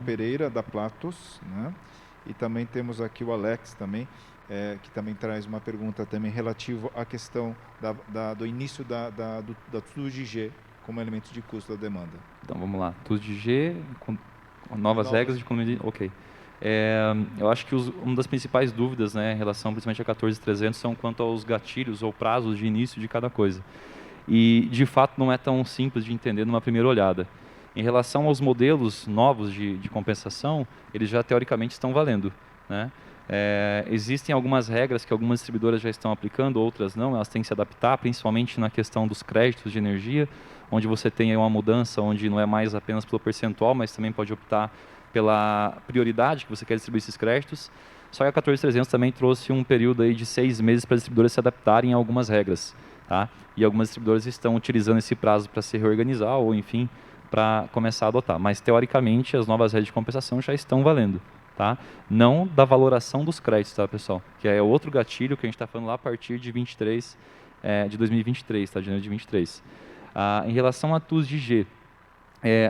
Pereira, da Platos, né? E também temos aqui o Alex também, que também traz uma pergunta também relativa à questão do início da TUSD-G como elemento de custo da demanda. Então, vamos lá. TUSD-G, com novas regras de economia de... Ok. Eu acho que uma das principais dúvidas, né, em relação principalmente a 14300, são quanto aos gatilhos ou prazos de início de cada coisa. e, de fato, não é tão simples de entender numa primeira olhada. Em relação aos modelos novos de compensação, eles já teoricamente estão valendo, né? Existem algumas regras que algumas distribuidoras já estão aplicando, outras não, elas têm que se adaptar, principalmente na questão dos créditos de energia, onde você tem aí uma mudança, onde não é mais apenas pelo percentual, mas também pode optar pela prioridade que você quer distribuir esses créditos. Só que a 14300 também trouxe um período aí de 6 meses para as distribuidoras se adaptarem a algumas regras, tá? E algumas distribuidoras estão utilizando esse prazo para se reorganizar ou, enfim, para começar a adotar. Mas, teoricamente, as novas regras de compensação já estão valendo. Tá? Não da valoração dos créditos, tá, pessoal? Que é outro gatilho que a gente está falando lá a partir de 2023, tá? De janeiro de 2023. Em relação à TUS de G,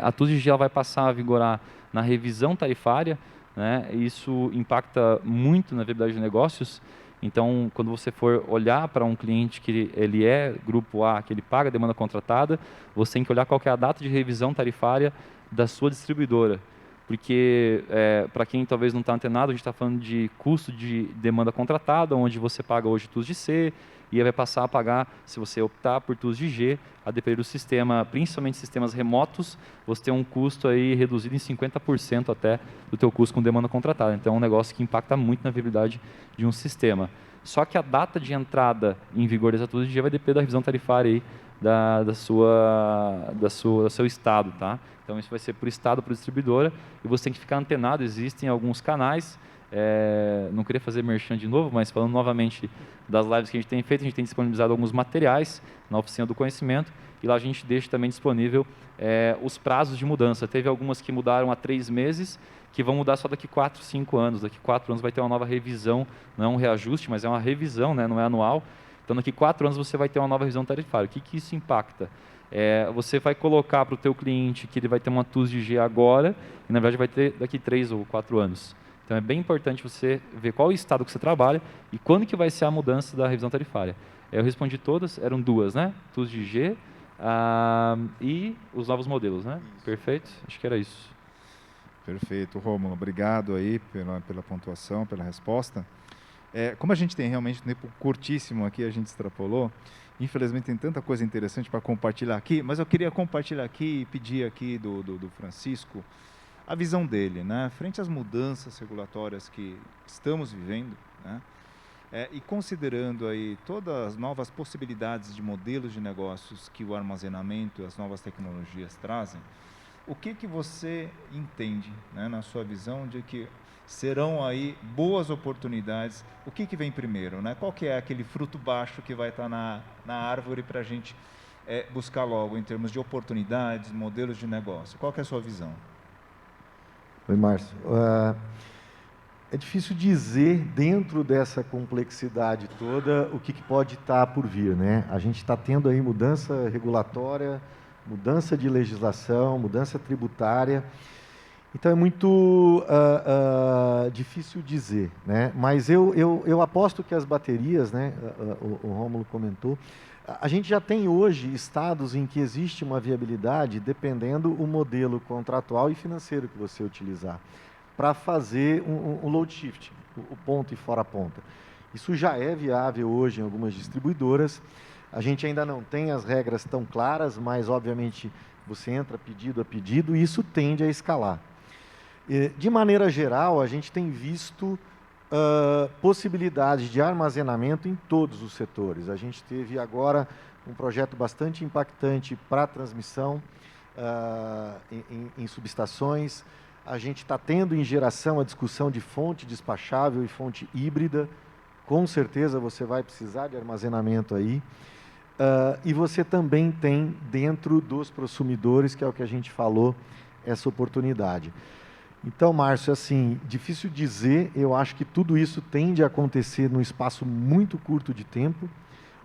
a TUS de G ela vai passar a vigorar na revisão tarifária, né? Isso impacta muito na viabilidade de negócios. Então, quando você for olhar para um cliente que ele é grupo A, que ele paga demanda contratada, você tem que olhar qual que é a data de revisão tarifária da sua distribuidora. Porque, para quem talvez não está antenado, a gente está falando de custo de demanda contratada, onde você paga hoje TUS de C, e aí vai passar a pagar, se você optar por TUS de G, a depender do sistema, principalmente sistemas remotos, você tem um custo aí reduzido em 50% até do teu custo com demanda contratada. Então, é um negócio que impacta muito na viabilidade de um sistema. Só que a data de entrada em vigor dessa TUS de G vai depender da revisão tarifária aí do seu estado, tá? Então, isso vai ser por estado, por distribuidora, e você tem que ficar antenado. Existem alguns canais, não queria fazer merchan de novo, mas falando novamente das lives que a gente tem feito, a gente tem disponibilizado alguns materiais na Oficina do Conhecimento, e lá a gente deixa também disponível os prazos de mudança. Teve algumas que mudaram há 3 meses, que vão mudar só daqui 4, 5 anos. Daqui 4 anos vai ter uma nova revisão, não é um reajuste, mas é uma revisão, né? Não é anual. Então, daqui 4 anos você vai ter uma nova revisão tarifária. O que isso impacta? Você vai colocar para o teu cliente que ele vai ter uma TUS de G agora, e na verdade vai ter daqui 3 ou 4 anos. Então, é bem importante você ver qual é o estado que você trabalha e quando que vai ser a mudança da revisão tarifária. Eu respondi todas, eram 2, né? TUS de G e os novos modelos, né? Isso. Perfeito? Acho que era isso. Perfeito, Rômulo. Obrigado aí pela pontuação, pela resposta. Como a gente tem realmente um tempo curtíssimo aqui, a gente extrapolou. Infelizmente tem tanta coisa interessante para compartilhar aqui, mas eu queria compartilhar aqui e pedir aqui do Francisco a visão dele, né? Frente às mudanças regulatórias que estamos vivendo, né? E considerando aí todas as novas possibilidades de modelos de negócios que o armazenamento e as novas tecnologias trazem, o que você entende, né, na sua visão, de que serão aí boas oportunidades? O que vem primeiro, né? Qual que é aquele fruto baixo que vai estar na árvore para a gente buscar logo em termos de oportunidades, modelos de negócio? Qual que é a sua visão? Oi, Márcio. É difícil dizer, dentro dessa complexidade toda, o que pode estar por vir, né? A gente está tendo aí mudança regulatória, mudança de legislação, mudança tributária. Então, é muito difícil dizer, né? Mas eu aposto que as baterias, né, o Rômulo comentou, a gente já tem hoje estados em que existe uma viabilidade, dependendo o modelo contratual e financeiro que você utilizar, para fazer um load shift, o ponto e fora ponta. Isso já é viável hoje em algumas distribuidoras. A gente ainda não tem as regras tão claras, mas, obviamente, você entra pedido a pedido e isso tende a escalar. De maneira geral, a gente tem visto possibilidades de armazenamento em todos os setores. A gente teve agora um projeto bastante impactante para transmissão em subestações. A gente está tendo em geração a discussão de fonte despachável e fonte híbrida. Com certeza você vai precisar de armazenamento aí. E você também tem dentro dos prosumidores, que é o que a gente falou, essa oportunidade. Então, Márcio, assim, difícil dizer, eu acho que tudo isso tende a acontecer num espaço muito curto de tempo.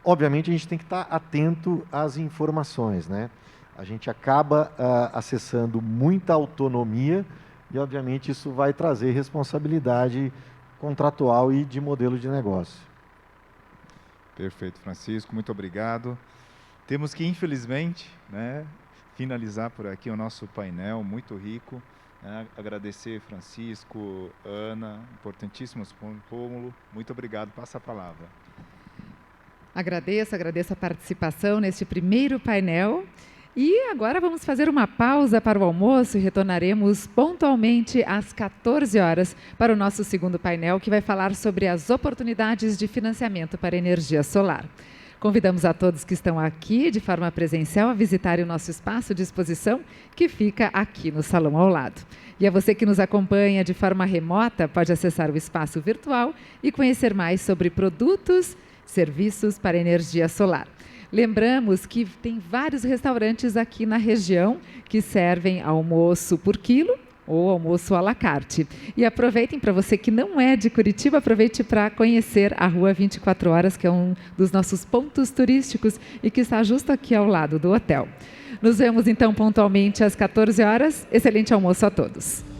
Obviamente, a gente tem que estar atento às informações, né? A gente acaba acessando muita autonomia e, obviamente, isso vai trazer responsabilidade contratual e de modelo de negócio. Perfeito, Francisco, muito obrigado. Temos que, infelizmente, né, finalizar por aqui o nosso painel muito rico. Agradecer Francisco, Ana, importantíssimos, Rômulo, muito obrigado, passa a palavra. Agradeço a participação neste primeiro painel. E agora vamos fazer uma pausa para o almoço e retornaremos pontualmente às 14 horas para o nosso segundo painel, que vai falar sobre as oportunidades de financiamento para energia solar. Convidamos a todos que estão aqui de forma presencial a visitarem o nosso espaço de exposição, que fica aqui no salão ao lado. E a você que nos acompanha de forma remota, pode acessar o espaço virtual e conhecer mais sobre produtos, serviços para energia solar. Lembramos que tem vários restaurantes aqui na região que servem almoço por quilo ou almoço à la carte. E aproveitem, para você que não é de Curitiba, aproveite para conhecer a Rua 24 Horas, que é um dos nossos pontos turísticos e que está justo aqui ao lado do hotel. Nos vemos então pontualmente às 14 horas. Excelente almoço a todos.